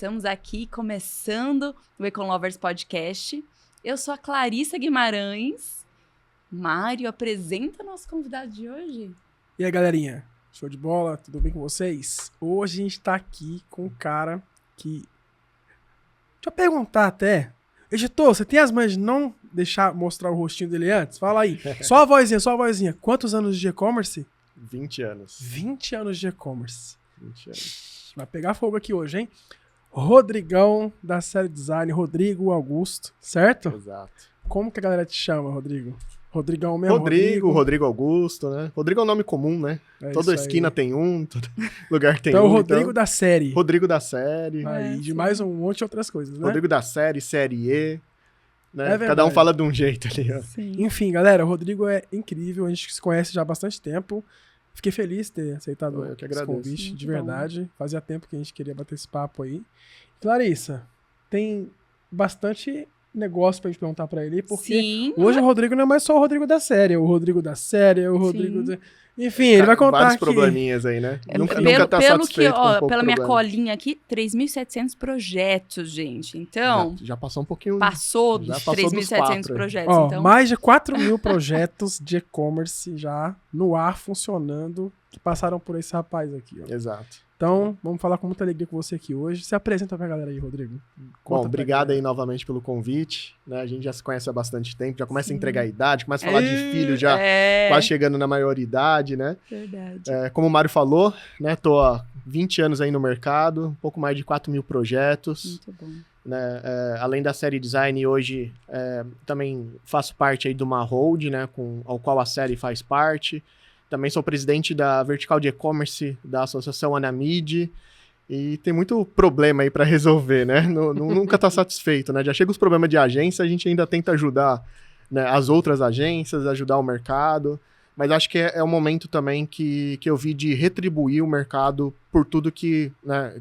Estamos aqui começando o Econ Lovers Podcast. Eu sou a Clarissa Guimarães. Mário, apresenta nosso convidado de hoje. E aí, galerinha? Show de bola? Tudo bem com vocês? Hoje a gente tá aqui com um cara que... Deixa eu perguntar até. Editor, você tem as manhas de não deixar mostrar o rostinho dele antes? Fala aí. Só a vozinha. Quantos anos de e-commerce? 20 anos. 20 anos de e-commerce. 20 anos. Vai pegar fogo aqui hoje, hein? Rodrigão, da série Design, Rodrigo Augusto, certo? Exato. Como que a galera te chama, Rodrigo? Rodrigão mesmo? Rodrigo Augusto, né? Rodrigo é um nome comum, né? Toda esquina tem um, todo lugar tem então, um. Rodrigo da série. Rodrigo da série. Aí, de mais um monte de outras coisas, né? Rodrigo da série E, né? É Cada um fala de um jeito ali, ó. Sim. Enfim, galera, o Rodrigo é incrível, a gente se conhece já há bastante tempo. Fiquei feliz de ter aceitado Eu que esse agradeço. convite, Muito de bom. verdade. Fazia tempo que a gente queria bater esse papo aí. Clarissa, tem bastante negócio pra gente perguntar pra ele, porque Sim. hoje o Rodrigo não é mais só o Rodrigo da série, é o Rodrigo da série, é o Rodrigo da... Enfim, ele vai contar Vários aqui. probleminhas aí, né? Nunca tá pelo satisfeito que, com ó, pouco pela minha problema. colinha aqui, 3.700 projetos, gente. Então, Já passou um pouquinho. passou Já dos passou dos 3.700 4, projetos. Ó, Então, mais de 4 mil projetos de e-commerce já no ar, funcionando, que passaram por esse rapaz aqui, ó. Exato. Então, vamos falar com muita alegria com você aqui hoje. Se apresenta pra galera aí, Rodrigo. Bom, Conta pra obrigado galera. aí novamente pelo convite, né? A gente já se conhece há bastante tempo, já começa a entregar a idade, começa a falar de filho já quase chegando na maioridade, né? Verdade. Como o Mário falou, né? Tô há 20 anos aí no mercado, um pouco mais de 4 mil projetos, Muito bom. né? Além da série Design, hoje também faço parte aí de uma hold, né? Ao qual a série faz parte. Também sou presidente da vertical de e-commerce da Associação Anamid. E tem muito problema aí para resolver, né? Nunca tá satisfeito, né? Já chega os problemas de agência, a gente ainda tenta ajudar, né, as outras agências, ajudar o mercado. Mas acho que é um momento também que eu vi de retribuir o mercado por tudo que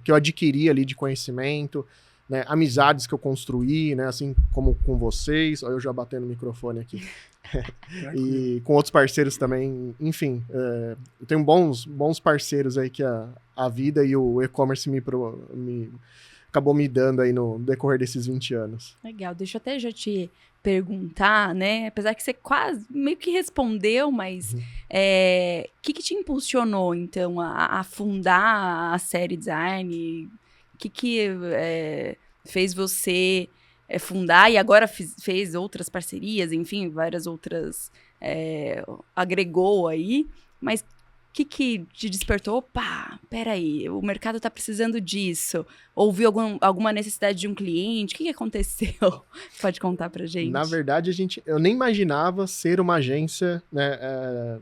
eu adquiri ali de conhecimento, né? Amizades que eu construí, né? Assim como com vocês. Olha eu já batendo no microfone aqui. E com outros parceiros também, enfim, eu tenho bons parceiros aí que a vida e o e-commerce acabou me dando aí no decorrer desses 20 anos. Legal. Deixa eu até já te perguntar, né? Apesar que você quase meio que respondeu, mas o que te impulsionou, então, a fundar a série Design? O que fez você fundar e agora fez outras parcerias, enfim, várias outras, agregou aí, mas o que te despertou? Opa, peraí, o mercado tá precisando disso, ouviu alguma necessidade de um cliente, o que aconteceu? Pode contar pra gente? Na verdade, eu nem imaginava ser uma agência, né,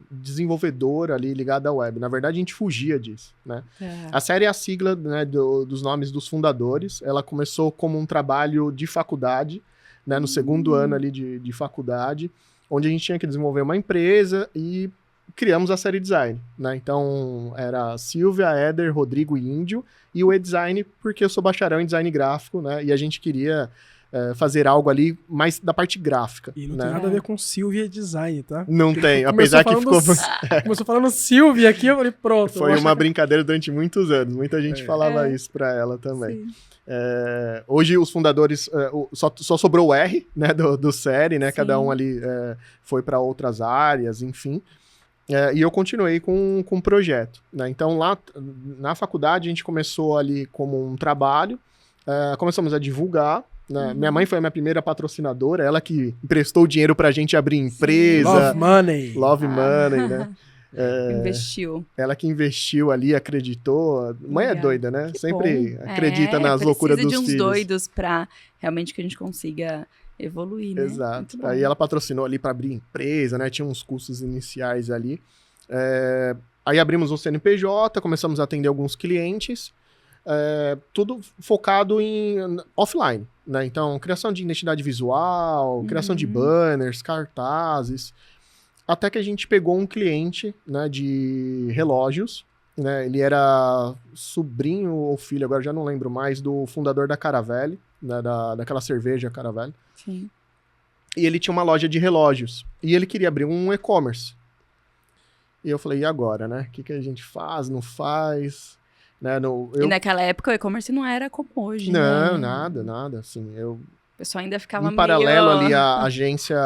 desenvolvedora ali ligada à web. Na verdade, a gente fugia disso, né? A série é a sigla, né, dos nomes dos fundadores. Ela começou como um trabalho de faculdade, né, no segundo ano ali de faculdade, onde a gente tinha que desenvolver uma empresa e criamos a série Design, né? Então, era Silvia, Éder, Rodrigo e Índio, e o E-Design, porque eu sou bacharel em design gráfico, né? E a gente queria fazer algo ali mais da parte gráfica. E não né? tem nada a ver com Silvia Design, tá? Não tem, apesar que ficou... Começou falando Silvia aqui, eu falei, pronto. Foi uma brincadeira durante muitos anos, muita gente falava isso pra ela também. Sim. Hoje os fundadores, só sobrou o R, né, do série, né? Sim. Cada um ali foi para outras áreas, enfim. E eu continuei com o projeto, né? Então lá na faculdade a gente começou ali como um trabalho, começamos a divulgar, né? Minha mãe foi a minha primeira patrocinadora, ela que emprestou dinheiro pra gente abrir empresa. Love money, né? Investiu. Ela que investiu ali, acreditou. Mãe é doida, né? Que Sempre bom. acredita nas loucuras dos filhos. Precisa de uns doidos pra realmente que a gente consiga evoluir, né? Exato. Aí ela patrocinou ali para abrir empresa, né? Tinha uns custos iniciais ali. Aí abrimos um CNPJ, começamos a atender alguns clientes, tudo focado em offline, né? Então, criação de identidade visual, criação de banners, cartazes, até que a gente pegou um cliente, né, de relógios, né? Ele era sobrinho ou filho, agora já não lembro mais, do fundador da Caravelle, né, daquela cerveja Caravelle. Sim. E ele tinha uma loja de relógios. E ele queria abrir um e-commerce. E eu falei, e agora, né? O que a gente faz, não faz? né? E naquela época o e-commerce não era como hoje, Não, né? nada, assim, O pessoal ainda ficava em paralelo meio... ali à agência,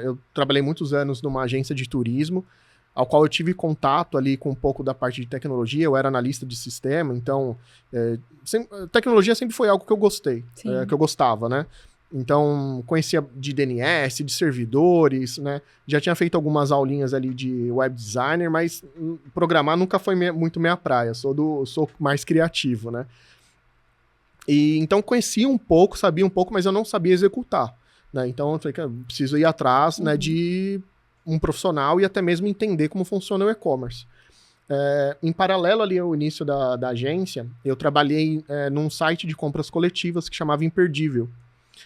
eu trabalhei muitos anos numa agência de turismo, ao qual eu tive contato ali com um pouco da parte de tecnologia, eu era analista de sistema, então tecnologia sempre foi algo que eu gostei, que eu gostava, né? Então, conhecia de DNS, de servidores, né? Já tinha feito algumas aulinhas ali de web designer, mas programar nunca foi muito minha praia, sou mais criativo, né? E então conhecia um pouco, sabia um pouco, mas eu não sabia executar, né? Então eu falei que eu preciso ir atrás, né, de um profissional e até mesmo entender como funciona o e-commerce. Em paralelo ali ao início da agência, eu trabalhei num site de compras coletivas que chamava Imperdível,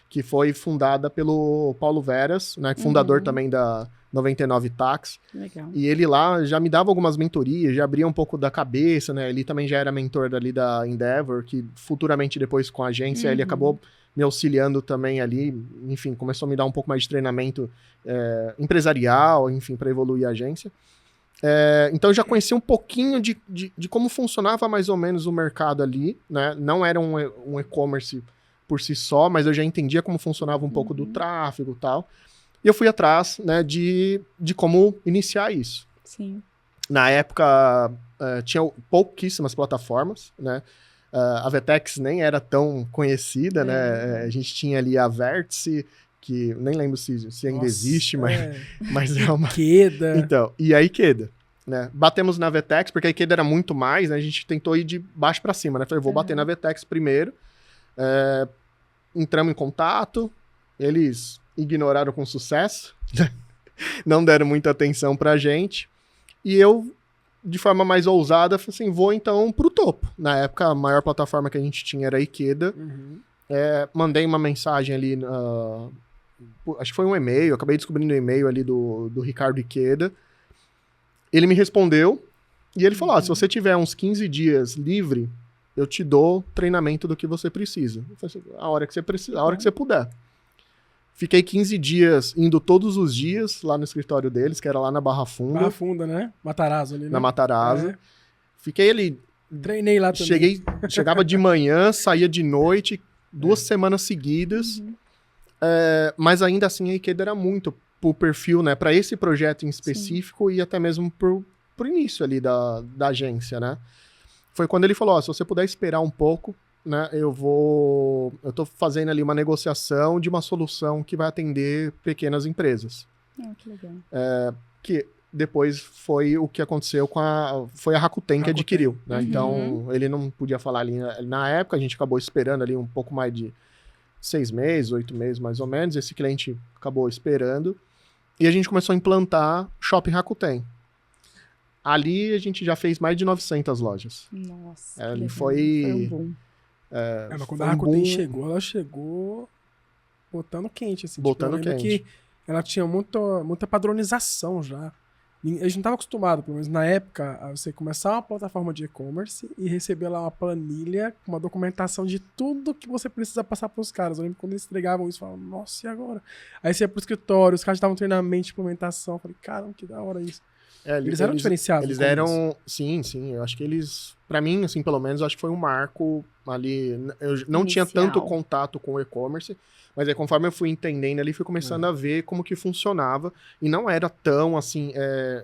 que foi fundada pelo Paulo Veras, né, fundador também da 99 Tax. Legal. E ele lá já me dava algumas mentorias, já abria um pouco da cabeça, né? Ele também já era mentor ali da Endeavor, que futuramente depois com a agência ele acabou me auxiliando também ali, enfim, começou a me dar um pouco mais de treinamento empresarial, enfim, para evoluir a agência. Então eu já conhecia um pouquinho de como funcionava mais ou menos o mercado ali, né? Não era um e-commerce por si só, mas eu já entendia como funcionava um pouco do tráfego e tal. E eu fui atrás, né, de como iniciar isso. Sim. Na época, tinha pouquíssimas plataformas, né? A Vetex nem era tão conhecida, né? A gente tinha ali a Vértice, que nem lembro se ainda existe, mas é uma... Ikeda. Então, e a Ikeda, né? Batemos na Vetex, porque a Ikeda era muito mais, né? A gente tentou ir de baixo para cima, né? Falei, vou bater na Vetex primeiro. Entramos em contato, eles ignoraram com sucesso, não deram muita atenção pra gente, e eu, de forma mais ousada, falei assim, vou então pro topo. Na época, a maior plataforma que a gente tinha era a Ikeda. Mandei uma mensagem ali, acho que foi um e-mail, acabei descobrindo o e-mail ali do Ricardo Ikeda. Ele me respondeu, e ele falou, se você tiver uns 15 dias livre, eu te dou treinamento do que você precisa. Eu falei assim, a hora que você precisa, a hora que você puder. Fiquei 15 dias indo todos os dias lá no escritório deles, que era lá na Barra Funda. Barra Funda, né? Matarazzo ali, né? Na Matarazzo. Fiquei ali... Treinei lá também. Chegava de manhã, saía de noite, 2 semanas seguidas. Mas ainda assim a Ikeda era muito pro perfil, né? Para esse projeto em específico e até mesmo pro início ali da agência, né? Foi quando ele falou, se você puder esperar um pouco, né, eu tô fazendo ali uma negociação de uma solução que vai atender pequenas empresas. Que legal. Que depois foi o que aconteceu foi a Rakuten que adquiriu, né? Então, ele não podia falar ali, na época a gente acabou esperando ali um pouco mais de 6 meses, 8 meses mais ou menos, esse cliente acabou esperando, e a gente começou a implantar Shopping Rakuten. Ali a gente já fez mais de 900 lojas. Nossa, ali foi um boom. Mas quando a Rakuten chegou, ela chegou botando quente, assim. Botando tipo, quente. Que ela tinha muita padronização já. A gente não estava acostumado, pelo menos na época, a você começar uma plataforma de e-commerce e receber lá uma planilha com uma documentação de tudo que você precisa passar para os caras. Eu lembro quando eles entregavam isso, eu falava, nossa, e agora? Aí você ia pro escritório, os caras davam treinamento de implementação. Eu falei, caramba, que da hora isso. Eles eram diferenciados. Eles eram... Sim. Eu acho que eles... Pra mim, assim, pelo menos, eu acho que foi um marco ali... Eu não tinha tanto contato com o e-commerce, mas aí, conforme eu fui entendendo ali, fui começando a ver como que funcionava. E não era tão, assim,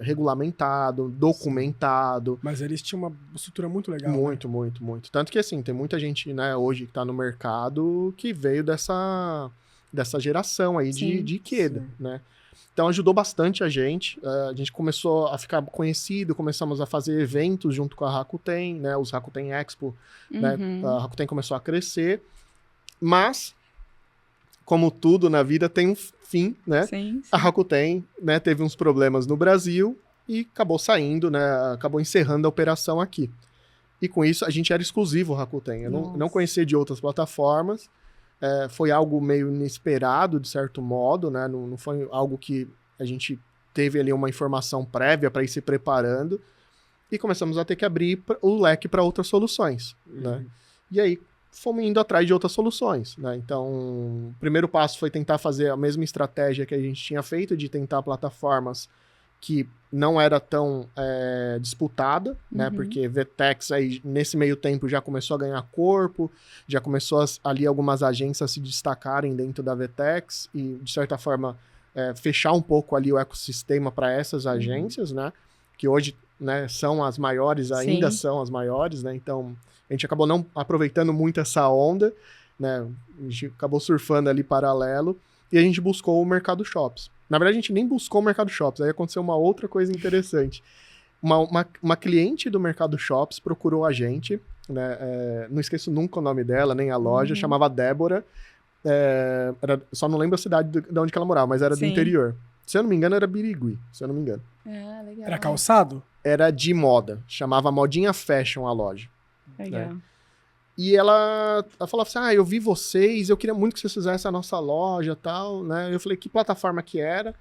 regulamentado, documentado. Mas eles tinham uma estrutura muito legal. Muito. Tanto que, assim, tem muita gente, né, hoje que tá no mercado que veio dessa geração aí de Ikeda, né? Então ajudou bastante a gente começou a ficar conhecido, começamos a fazer eventos junto com a Rakuten, né, os Rakuten Expo, né, a Rakuten começou a crescer, mas, como tudo na vida tem um fim, né, sim. A Rakuten, né, teve uns problemas no Brasil e acabou saindo, né, acabou encerrando a operação aqui. E com isso a gente era exclusivo Rakuten, eu não conhecia de outras plataformas. Foi algo meio inesperado, de certo modo, né? Não foi algo que a gente teve ali uma informação prévia para ir se preparando, e começamos a ter que abrir o leque para outras soluções, né? E aí fomos indo atrás de outras soluções, né? Então, o primeiro passo foi tentar fazer a mesma estratégia que a gente tinha feito, de tentar plataformas que não era tão disputada, né? Uhum. Porque VTEX aí, nesse meio tempo, já começou a ganhar corpo, já começou ali algumas agências se destacarem dentro da VTEX e, de certa forma, fechar um pouco ali o ecossistema para essas agências, né? Que hoje, né, são as maiores, ainda são as maiores, né? Então, a gente acabou não aproveitando muito essa onda, né? A gente acabou surfando ali paralelo e a gente buscou o Mercado Shops. Na verdade, a gente nem buscou o Mercado Shops, aí aconteceu uma outra coisa interessante. Uma cliente do Mercado Shops procurou a gente, né? Não esqueço nunca o nome dela, nem a loja, chamava Débora. Só não lembro a cidade de onde que ela morava, mas era do interior. Se eu não me engano, era Birigui, se eu não me engano. Ah, legal. Era calçado? Era de moda, chamava Modinha Fashion a loja. Legal. E ela falava assim, eu vi vocês, eu queria muito que vocês fizessem a nossa loja e tal, né? Eu falei, que plataforma que era?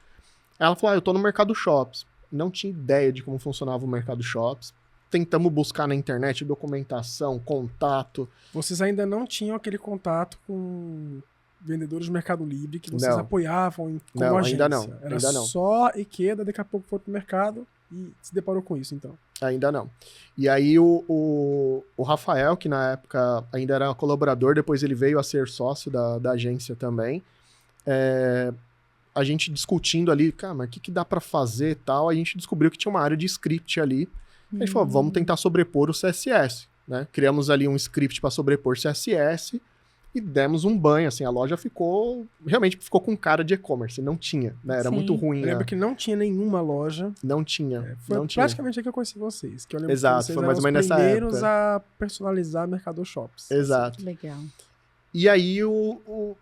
Ela falou, eu tô no Mercado Shops. Não tinha ideia de como funcionava o Mercado Shops. Tentamos buscar na internet documentação, contato. Vocês ainda não tinham aquele contato com vendedores do Mercado Livre que vocês apoiavam como agência. Ainda não. Era só Ikeda, daqui a pouco foi pro mercado e se deparou com isso, então. Ainda não. E aí o Rafael, que na época ainda era colaborador, depois ele veio a ser sócio da agência também. A gente discutindo ali, cara, mas o que dá pra fazer e tal, a gente descobriu que tinha uma área de script ali. A gente falou, vamos tentar sobrepor o CSS, né? Criamos ali um script para sobrepor CSS e demos um banho, assim, a loja realmente ficou com cara de e-commerce, não tinha, né? Era muito ruim. Eu lembro que não tinha nenhuma loja. Não tinha. Foi praticamente aí que eu conheci vocês. Que eu lembro Exato, que vocês foi mais ou menos nessa época. época. Os primeiros a personalizar Mercado Shops. Exato. Legal. E aí o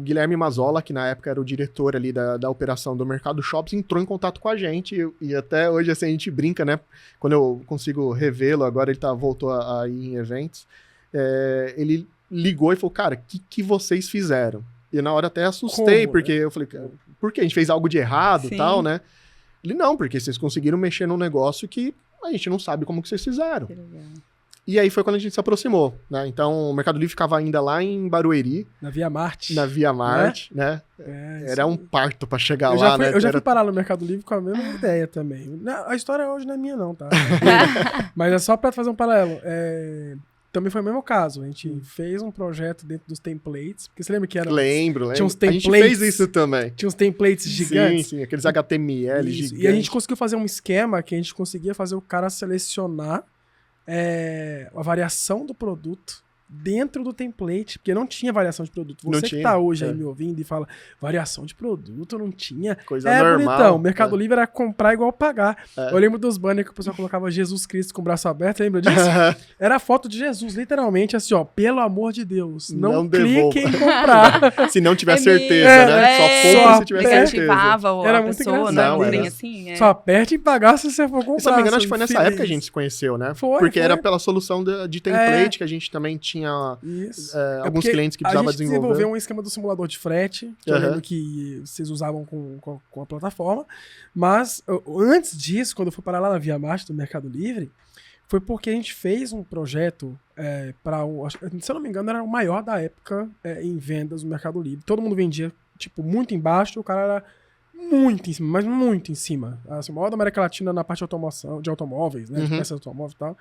Guilherme Mazzola, que na época era o diretor ali da operação do Mercado Shops, entrou em contato com a gente e até hoje assim, a gente brinca, né? Quando eu consigo revê-lo, agora ele voltou a ir em eventos, ele ligou e falou, cara, o que vocês fizeram? E na hora até assustei, porque eu falei, por que? A gente fez algo de errado e tal, né? Ele, não, porque vocês conseguiram mexer num negócio que a gente não sabe como que vocês fizeram. Que legal. E aí foi quando a gente se aproximou, né? Então, o Mercado Livre ficava ainda lá em Barueri. Na Via Marte. Na Via Marte, né? Era um parto pra chegar lá, né? Eu já fui parar no Mercado Livre com a mesma ideia também. A história hoje não é minha, não, tá? Mas é só pra fazer um paralelo. Também foi o mesmo caso. A gente fez um projeto dentro dos templates. Porque você lembra que era... Lembro. Tinha uns templates. A gente fez isso também. Tinha uns templates gigantes. Sim, aqueles HTML gigantes. E a gente conseguiu fazer um esquema que a gente conseguia fazer o cara selecionar a variação do produto dentro do template, porque não tinha variação de produto. Você que tá hoje aí me ouvindo e fala, variação de produto, não tinha. Coisa normal. Bonitão. O Mercado Livre era comprar igual pagar. Eu lembro dos banners que o pessoal colocava Jesus Cristo com o braço aberto, lembra disso? Era a foto de Jesus, literalmente, assim, ó, pelo amor de Deus, não clique em comprar. Se não tiver certeza, né? Só compra se tiver certeza. Era muito pessoa, engraçado. Né? Assim, Só aperte e pagar se você for comprar. Se não me engano, acho que foi nessa época que a gente se conheceu, né? Porque era pela solução de template que a gente também tinha alguns clientes que precisavam desenvolver. A gente desenvolveu um esquema do simulador de frete, que eu lembro que vocês usavam com a plataforma, mas antes disso, quando eu fui parar lá na Via Marte do Mercado Livre, foi porque a gente fez um projeto se eu não me engano, era o maior da época em vendas no Mercado Livre. Todo mundo vendia, tipo, muito embaixo, e o cara era muito em cima, mas muito em cima. Assim, o maior da América Latina na parte de automoção, de automóveis, né? De peças de automóveis e tal.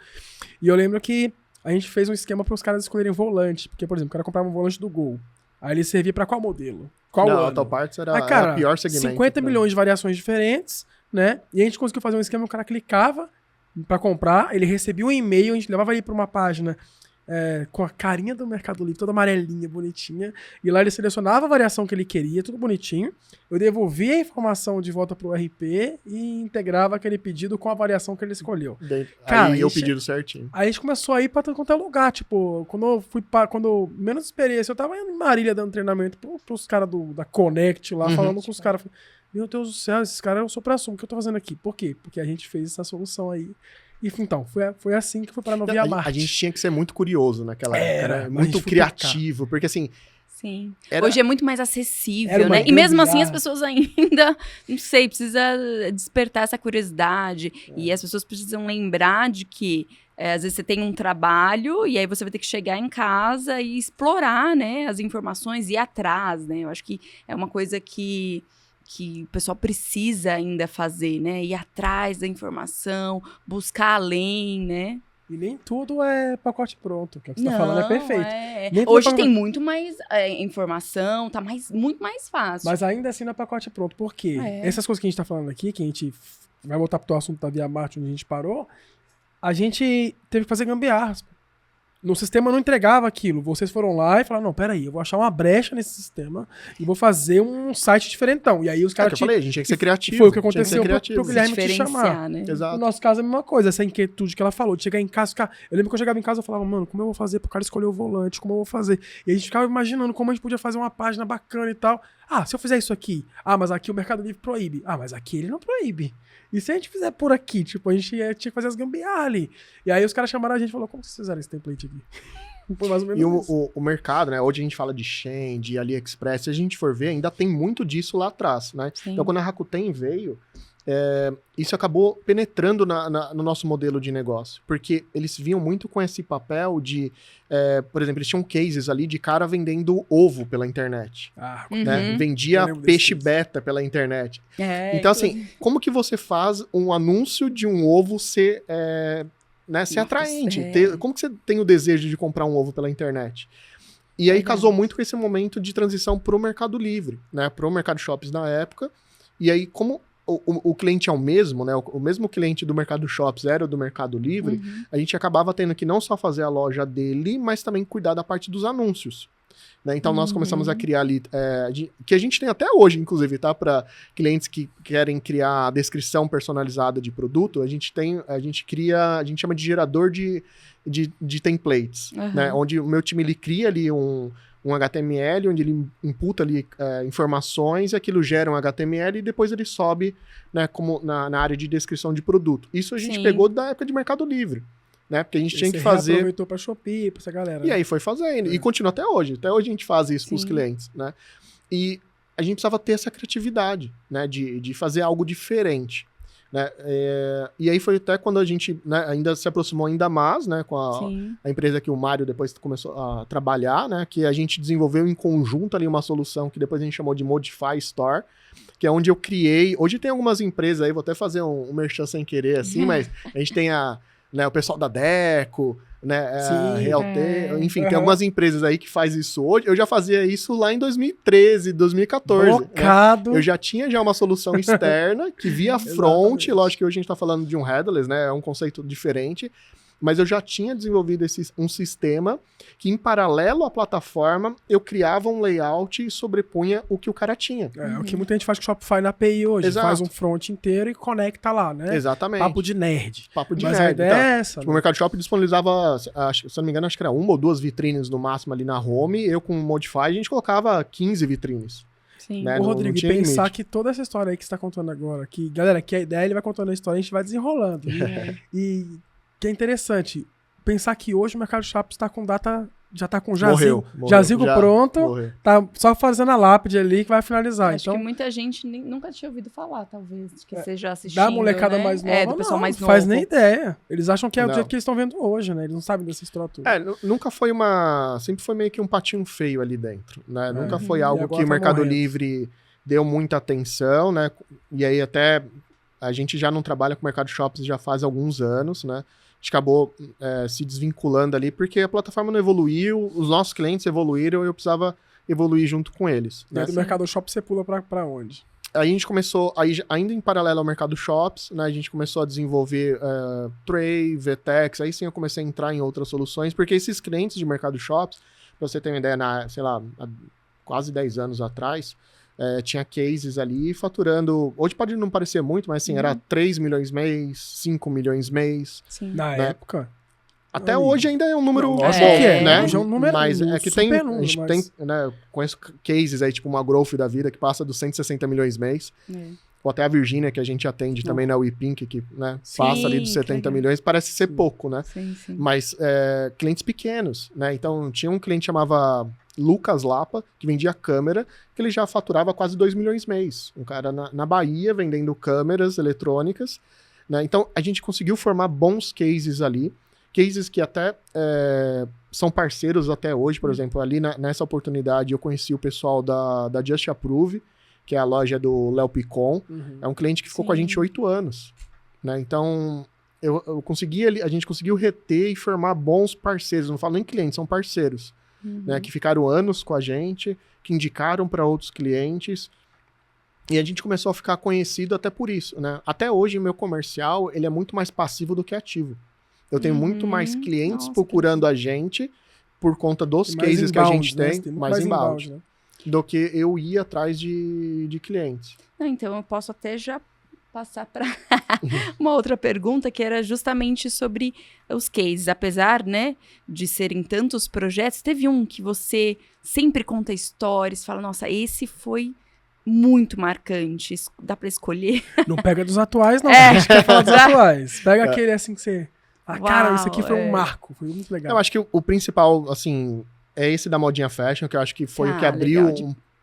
E eu lembro que a gente fez um esquema para os caras escolherem volante. Porque, por exemplo, o cara comprava um volante do Gol. Aí ele servia para qual modelo? Qual ano? Auto Parts era o pior segmento. 50 milhões de variações diferentes, né? E a gente conseguiu fazer um esquema, o cara clicava para comprar, ele recebia um e-mail, a gente levava ele para uma página com a carinha do Mercado Livre, toda amarelinha, bonitinha. E lá ele selecionava a variação que ele queria, tudo bonitinho. Eu devolvia a informação de volta pro RP e integrava aquele pedido com a variação que ele escolheu. Cara, aí o pedido certinho. Aí a gente começou a ir pra todo quanto é lugar. Tipo, quando eu menos experiência, eu tava em Marília dando treinamento pros caras da Connect lá, falando com os caras. Meu Deus do céu, esses caras eu sou pra assumo. O que eu tô fazendo aqui? Por quê? Porque a gente fez essa solução aí. E então, foi assim que foi para a Via Marte. A gente tinha que ser muito curioso naquela época, né? Muito criativo, porque assim... Sim. Hoje é muito mais acessível, né? E mesmo assim as pessoas ainda, não sei, precisa despertar essa curiosidade. E as pessoas precisam lembrar de que às vezes você tem um trabalho e aí você vai ter que chegar em casa e explorar, né, as informações e ir atrás, né? Eu acho que é uma coisa que que o pessoal precisa ainda fazer, né? Ir atrás da informação, buscar além, né? E nem tudo é pacote pronto. O que você tá falando é perfeito. Nem tudo Hoje é tem pacote... muito mais informação, tá muito mais fácil. Mas ainda assim não é pacote pronto. Por quê? Essas coisas que a gente tá falando aqui, que a gente vai voltar pro assunto da Via Marte, onde a gente parou, a gente teve que fazer gambiarras. No sistema não entregava aquilo. Vocês foram lá e falaram, não, peraí, eu vou achar uma brecha nesse sistema e vou fazer um site diferentão. E aí os caras... eu falei, a gente tinha que ser criativo. Foi o que aconteceu pro Guilherme te chamar. Né? Exato. No nosso caso é a mesma coisa, essa inquietude que ela falou, de chegar em casa, ficar... Eu lembro que eu chegava em casa e falava, mano, como eu vou fazer pro cara escolher o volante, como eu vou fazer? E a gente ficava imaginando como a gente podia fazer uma página bacana e tal. Ah, se eu fizer isso aqui, mas aqui o Mercado Livre proíbe. Mas aqui ele não proíbe. E se a gente fizer por aqui, tipo, a gente tinha que fazer as gambiarras ali. E aí os caras chamaram a gente e falaram, como vocês fizeram esse template aqui? Foi mais ou menos e isso. o mercado, né? Hoje a gente fala de Shein, de AliExpress. Se a gente for ver, ainda tem muito disso lá atrás, né? Sim. Então, quando a Rakuten veio, isso acabou penetrando no nosso modelo de negócio. Porque eles vinham muito com esse papel de... por exemplo, eles tinham cases ali de cara vendendo ovo pela internet. Né? Vendia peixe beta pela internet. Então, assim, como que você faz um anúncio de um ovo ser... né, ser atraente. Como que você tem o desejo de comprar um ovo pela internet? E aí casou muito com esse momento de transição pro Mercado Livre, né? Pro Mercado Shops na época. E aí, como o cliente é o mesmo, né? O mesmo cliente do Mercado Shops era o do Mercado Livre, a gente acabava tendo que não só fazer a loja dele, mas também cuidar da parte dos anúncios. Né? Então nós começamos a criar ali, que a gente tem até hoje, inclusive, tá? Para clientes que querem criar a descrição personalizada de produto, a gente chama de gerador de templates, né? Onde o meu time ele cria ali um HTML, onde ele imputa ali informações, e aquilo gera um HTML e depois ele sobe, né, como na área de descrição de produto. Isso a gente pegou da época de Mercado Livre. Né? Porque a gente tinha que fazer... aproveitou pra Shopee, pra essa galera. E aí foi fazendo. E continua até hoje. Até hoje a gente faz isso com os clientes, né? E a gente precisava ter essa criatividade, né? De fazer algo diferente. Né? E aí foi até quando a gente, né, ainda se aproximou ainda mais, né? Com a empresa que o Mário depois começou a trabalhar, né? Que a gente desenvolveu em conjunto ali uma solução que depois a gente chamou de Modify Store, que é onde eu criei... Hoje tem algumas empresas aí, vou até fazer um merchan sem querer, assim, mas a gente tem o pessoal da Deco, né, enfim, tem algumas empresas aí que faz isso hoje. Eu já fazia isso lá em 2013, 2014. Blocado. Né? Eu já tinha uma solução externa que via front, lógico que hoje a gente tá falando de um headless, né, é um conceito diferente, mas eu já tinha desenvolvido um sistema que, em paralelo à plataforma, eu criava um layout e sobrepunha o que o cara tinha. O que muita gente faz com o Shopify na API hoje. Exato. Faz um front inteiro e conecta lá, né? Exatamente. Papo de nerd. Mas a ideia é essa. Tipo, o Mercado Shop disponibilizava, se eu não me engano, acho que era 1 ou 2 vitrines no máximo ali na home. Eu, com o Modify, a gente colocava 15 vitrines. Sim. Né? Rodrigo, e pensar que toda essa história aí que você tá contando agora, que, galera, que a ideia ele vai contando a história, a gente vai desenrolando. E que é interessante, pensar que hoje o Mercado Shops tá com data, já tá com jazigo pronto, tá só fazendo a lápide ali que vai finalizar. Acho então, que muita gente nunca tinha ouvido falar, talvez, que seja assistindo, da molecada né? mais nova, do pessoal mais novo. Faz nem ideia. Eles acham que é o jeito que eles estão vendo hoje, né? Eles não sabem dessa estrutura. Nunca foi sempre foi meio que um patinho feio ali dentro, né? Nunca foi algo que o Mercado Livre deu muita atenção, né? E aí até a gente já não trabalha com o Mercado Shops já faz alguns anos, né? A gente acabou se desvinculando ali, porque a plataforma não evoluiu, os nossos clientes evoluíram e eu precisava evoluir junto com eles. E aí do Mercado Shops você pula pra onde? Aí a gente começou, ainda em paralelo ao Mercado Shops, né, a gente começou a desenvolver Tray, Vtex, aí sim eu comecei a entrar em outras soluções, porque esses clientes de Mercado Shops, pra você ter uma ideia, há quase 10 anos atrás, tinha cases ali faturando, hoje pode não parecer muito, mas assim, era 3 milhões mês, 5 milhões mês. Sim. Na época? Até hoje ainda é um número bom, né? Hoje é um número, mas é que tem, número, a gente tem, né, conheço cases aí, tipo uma Growth da vida, que passa dos 160 milhões mês, ou até a Virgínia, que a gente atende também na WePink, que, né, passa ali dos 70 milhões, parece ser pouco, né? Sim. Mas clientes pequenos, né? Então, tinha um cliente que chamava Lucas Lapa, que vendia câmera, que ele já faturava quase 2 milhões mês. Um cara na Bahia vendendo câmeras eletrônicas, né? Então, a gente conseguiu formar bons cases ali, cases que até são parceiros até hoje, por exemplo, ali nessa oportunidade eu conheci o pessoal da Just Approve, que é a loja do Léo Picon. É um cliente que ficou com a gente 8 anos, né? Então, a gente conseguiu reter e formar bons parceiros. Não falo nem clientes, são parceiros, né? Que ficaram anos com a gente, que indicaram para outros clientes. E a gente começou a ficar conhecido até por isso, né? Até hoje, o meu comercial, ele é muito mais passivo do que ativo. Eu tenho muito mais clientes procurando a gente por conta dos cases que a gente tem, mais inbound, né? Do que eu ir atrás de clientes. Então, eu posso até já passar para uma outra pergunta, que era justamente sobre os cases. Apesar, né, de serem tantos projetos, teve um que você sempre conta histórias, fala, nossa, esse foi muito marcante. Dá para escolher? Não pega dos atuais, não. A gente quer falar dos atuais. Pega aquele assim que você... cara, isso aqui foi um marco. Foi muito legal. Eu acho que o principal, assim, é esse da modinha fashion, que eu acho que foi o que abriu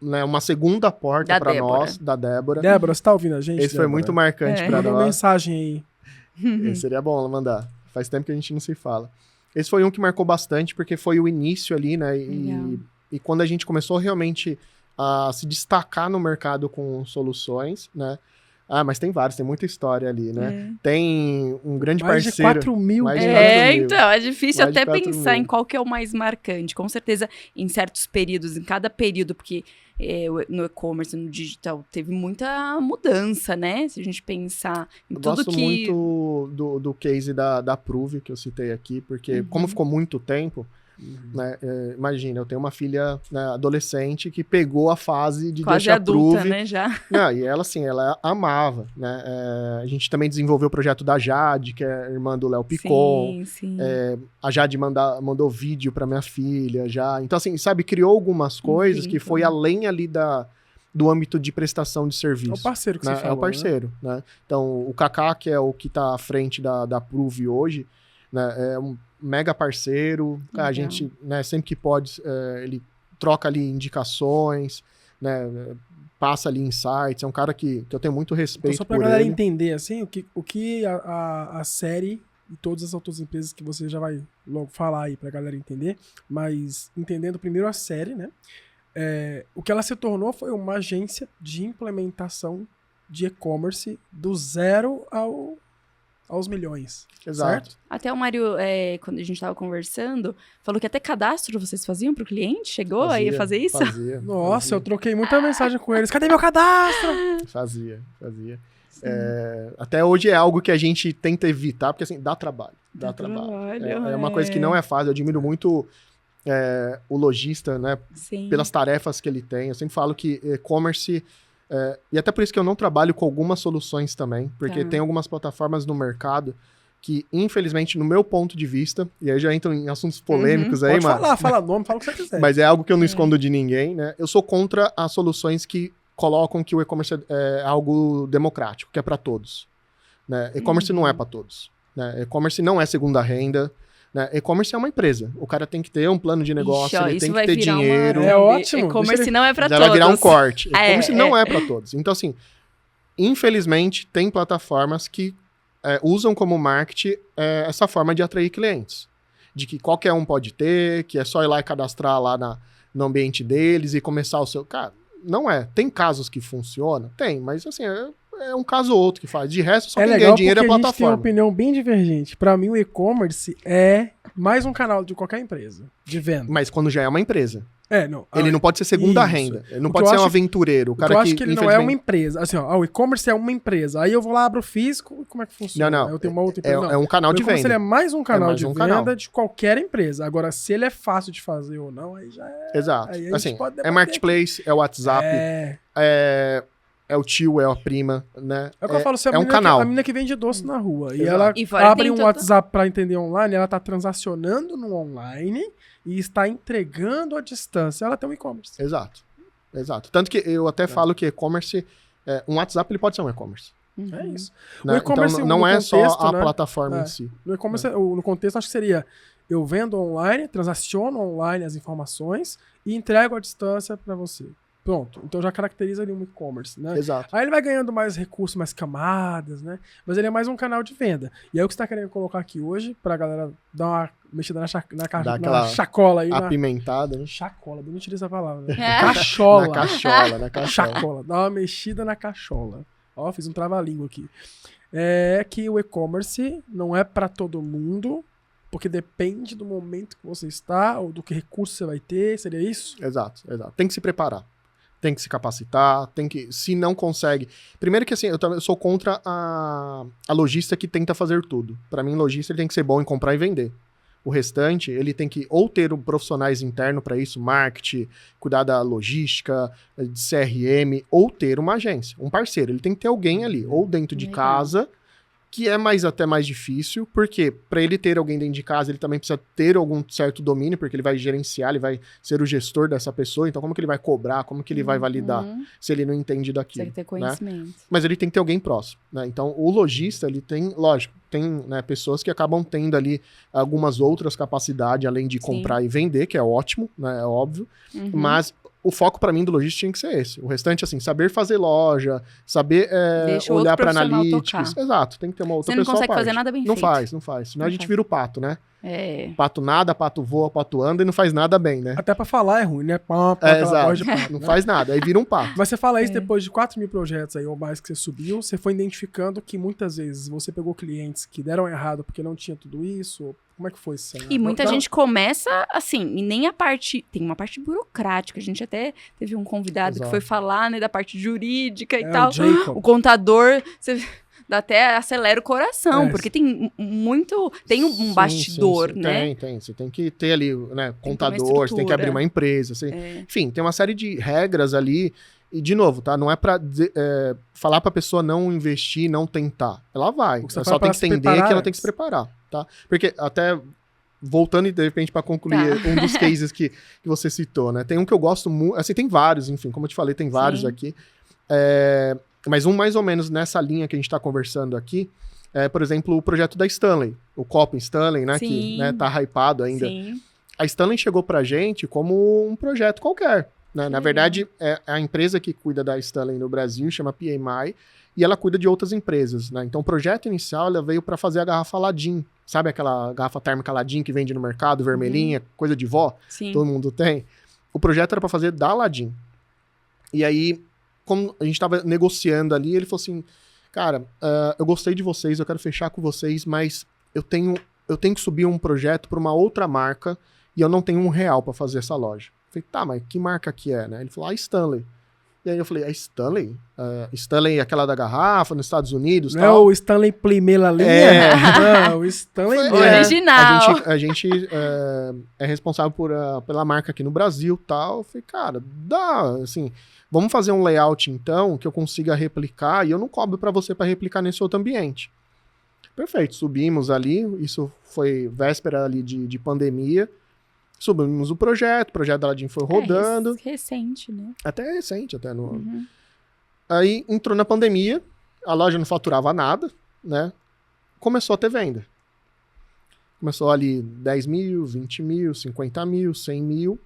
né, uma segunda porta pra nós, da Débora. Débora, você tá ouvindo a gente? Esse foi muito marcante pra nós. Manda uma mensagem aí. Esse seria bom ela mandar. Faz tempo que a gente não se fala. Esse foi um que marcou bastante, porque foi o início ali, né? E quando a gente começou realmente a se destacar no mercado com soluções, né? Mas tem vários, tem muita história ali, né? Tem um grande parceiro... Mais de 4 mil. Então, é difícil até pensar em qual que é o mais marcante. Com certeza, em certos períodos, em cada período, porque no e-commerce, no digital, teve muita mudança, né? Se a gente pensar em tudo que... Eu gosto muito do case da Prove, que eu citei aqui, porque como ficou muito tempo... Né? Imagina, eu tenho uma filha, né, adolescente que pegou a fase de quase deixar adulta, Prove, né, já. Não, e ela, assim, ela amava, né? A gente também desenvolveu o projeto da Jade, que é a irmã do Léo Picon. Sim. A Jade mandou vídeo pra minha filha já. Então, assim, sabe, criou algumas coisas que foi além ali do âmbito de prestação de serviço. É o parceiro que né? você falou, É o parceiro, né? Então, o Kaká, que é o que tá à frente da Prove hoje, né? É um mega parceiro, a gente, né, sempre que pode, ele troca ali indicações, né, passa ali insights, é um cara que eu tenho muito respeito então, só pra por galera ele. entender, assim, o que a série e todas as outras empresas que você já vai logo falar aí pra galera entender, mas entendendo primeiro a série, né, o que ela se tornou foi uma agência de implementação de e-commerce do zero aos milhões. Exato. Certo? Até o Mário, quando a gente estava conversando, falou que até cadastro vocês faziam para o cliente? Chegou aí a fazer isso? Nossa, eu troquei muita mensagem com eles. Cadê meu cadastro? Fazia. Até hoje é algo que a gente tenta evitar, porque assim, dá trabalho. É uma coisa que não é fácil. Eu admiro muito o lojista, né? Sim. Pelas tarefas que ele tem. Eu sempre falo que e-commerce... e até por isso que eu não trabalho com algumas soluções também, porque tem algumas plataformas no mercado que, infelizmente, no meu ponto de vista, e aí já entram em assuntos polêmicos aí, mano. Fala nome, fala o que você quiser. Mas é algo que eu não escondo de ninguém, né? Eu sou contra as soluções que colocam que o e-commerce é algo democrático, que é para todos. Né? E-commerce não é para todos. Né? E-commerce não é segunda renda. Né? E-commerce é uma empresa. O cara tem que ter um plano de negócio, ele tem que ter dinheiro. É ótimo. E-commerce não é para todos. Vai virar um corte. E-commerce não é para todos. Então, assim, infelizmente, tem plataformas que usam como marketing essa forma de atrair clientes. De que qualquer um pode ter, que é só ir lá e cadastrar lá no ambiente deles e começar o seu... Cara, não é. Tem casos que funcionam? Tem, mas assim, é um caso ou outro que faz. De resto, só quem ganha dinheiro é a plataforma. A gente tem uma opinião bem divergente. Pra mim, o e-commerce é mais um canal de qualquer empresa de venda. Mas quando já é uma empresa. Não. Ele não pode ser segunda renda. Ele não pode ser um aventureiro. O cara eu acho que ele não é uma empresa. Assim, o e-commerce é uma empresa. Aí eu vou lá, abro o físico, como é que funciona? Não. Eu tenho uma outra empresa. É um canal de venda. Ele é mais um canal de venda de qualquer empresa. Agora, se ele é fácil de fazer ou não, aí já é... Exato. Assim, é marketplace, é o WhatsApp, é o tio, é a prima, né? É o que eu falo, você um canal. A menina que vende doce na rua. E ela abre um WhatsApp pra entender online, ela tá transacionando no online e está entregando à distância. Ela tem um e-commerce. Exato. Tanto que eu até falo que e-commerce, um WhatsApp ele pode ser um e-commerce. É isso. Né? O e-commerce, então, não é só a plataforma em si. No e-commerce, no contexto, acho que seria: eu vendo online, transaciono online as informações e entrego à distância para você. Pronto. Então já caracteriza ali um e-commerce, né? Exato. Aí ele vai ganhando mais recursos, mais camadas, né? Mas ele é mais um canal de venda. E aí o que você tá querendo colocar aqui hoje, pra galera dar uma mexida na aquela chacola aí. Apimentada, né? Chacola, eu não tirei essa palavra. Né? Cachola. Na cachola, na cachola. Chacola. Dá uma mexida na cachola. Ó, fiz um trava-língua aqui. É que o e-commerce não é pra todo mundo, porque depende do momento que você está, ou do que recurso você vai ter, seria isso? Exato. Tem que se preparar. Tem que se capacitar, se não consegue... Primeiro que assim, eu sou contra a lojista que tenta fazer tudo. Para mim, lojista ele tem que ser bom em comprar e vender. O restante, ele tem que ou ter profissionais internos para isso, marketing, cuidar da logística, de CRM, ou ter uma agência, um parceiro. Ele tem que ter alguém ali, ou dentro de casa, que é até mais difícil, porque para ele ter alguém dentro de casa, ele também precisa ter algum certo domínio, porque ele vai gerenciar, ele vai ser o gestor dessa pessoa, então como que ele vai cobrar, como que ele vai validar, se ele não entende daquilo. Tem que ter conhecimento. Né? Mas ele tem que ter alguém próximo, né? Então o lojista, ele tem, lógico, tem, né, pessoas que acabam tendo ali algumas outras capacidades, além de comprar e vender, que é ótimo, né, é óbvio, mas o foco para mim do logística tinha que ser esse. O restante, assim, saber fazer loja, saber olhar para analytics. Exato, tem que ter uma outra pessoa. Você não consegue fazer nada bem feito. Não faz. Senão a gente vira o pato, né? É. Pato nada, pato voa, pato anda e não faz nada bem, né? Até pra falar é ruim, né? Exato. Pato, não faz nada, aí vira um pato. Mas você fala isso depois de 4 mil projetos aí, ou mais que você subiu, você foi identificando que muitas vezes você pegou clientes que deram errado porque não tinha tudo isso. Como é que foi isso? E muita gente começa assim, e nem a parte... Tem uma parte burocrática. A gente até teve um convidado que foi falar, né, da parte jurídica e tal. O contador... Você... até acelera o coração, porque tem muito... Tem um bastidor, né? Tem. Você tem que ter ali, né, contador, você tem que abrir uma empresa. Enfim, tem uma série de regras ali. E, de novo, tá? Não é pra falar pra pessoa não investir, não tentar. Ela vai. Ela só tem que entender que ela tem que se preparar, tá? Porque até... Voltando, e de repente, para concluir um dos cases que você citou, né? Tem um que eu gosto muito... Assim, tem vários, enfim. Como eu te falei, tem vários aqui. Mas um mais ou menos nessa linha que a gente está conversando aqui, por exemplo, o projeto da Stanley, o Copy Stanley, né, que tá hypado ainda. Sim. A Stanley chegou pra gente como um projeto qualquer, né? Na verdade, a empresa que cuida da Stanley no Brasil chama PMI, e ela cuida de outras empresas, né? Então, o projeto inicial ela veio para fazer a garrafa Aladdin, sabe aquela garrafa térmica Aladdin que vende no mercado, vermelhinha, coisa de vó? Sim. Todo mundo tem. O projeto era para fazer da Aladdin. E aí, como a gente estava negociando ali, ele falou assim, cara, eu gostei de vocês, eu quero fechar com vocês, mas eu tenho que subir um projeto para uma outra marca e eu não tenho R$1 para fazer essa loja. Eu falei, tá, mas que marca que é, né? Ele falou, Stanley. E aí eu falei, a Stanley? Stanley, aquela da garrafa, nos Estados Unidos, não tal. É o Stanley Primeira Linha? Não, o Stanley... original. A gente é responsável pela marca aqui no Brasil, tal. Eu falei, cara, dá, assim... Vamos fazer um layout, então, que eu consiga replicar e eu não cobro para você para replicar nesse outro ambiente. Perfeito, subimos ali, isso foi véspera ali de pandemia, subimos o projeto da Aladdin foi rodando. Recente, né? Até recente, até no... Aí entrou na pandemia, a loja não faturava nada, né? Começou a ter venda. Começou ali 10 mil, 20 mil, 50 mil, 100 mil.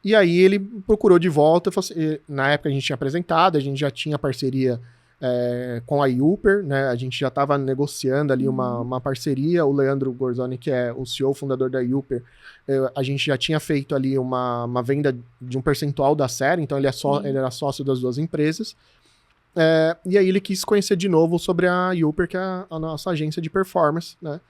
E aí ele procurou de volta, na época a gente tinha apresentado, a gente já tinha parceria com a Uper, né? A gente já estava negociando ali uma parceria, o Leandro Gorzoni, que é o CEO, fundador da Uper, a gente já tinha feito ali uma venda de um percentual da série, então ele era sócio das duas empresas. E aí ele quis conhecer de novo sobre a Uper, que é a nossa agência de performance, né?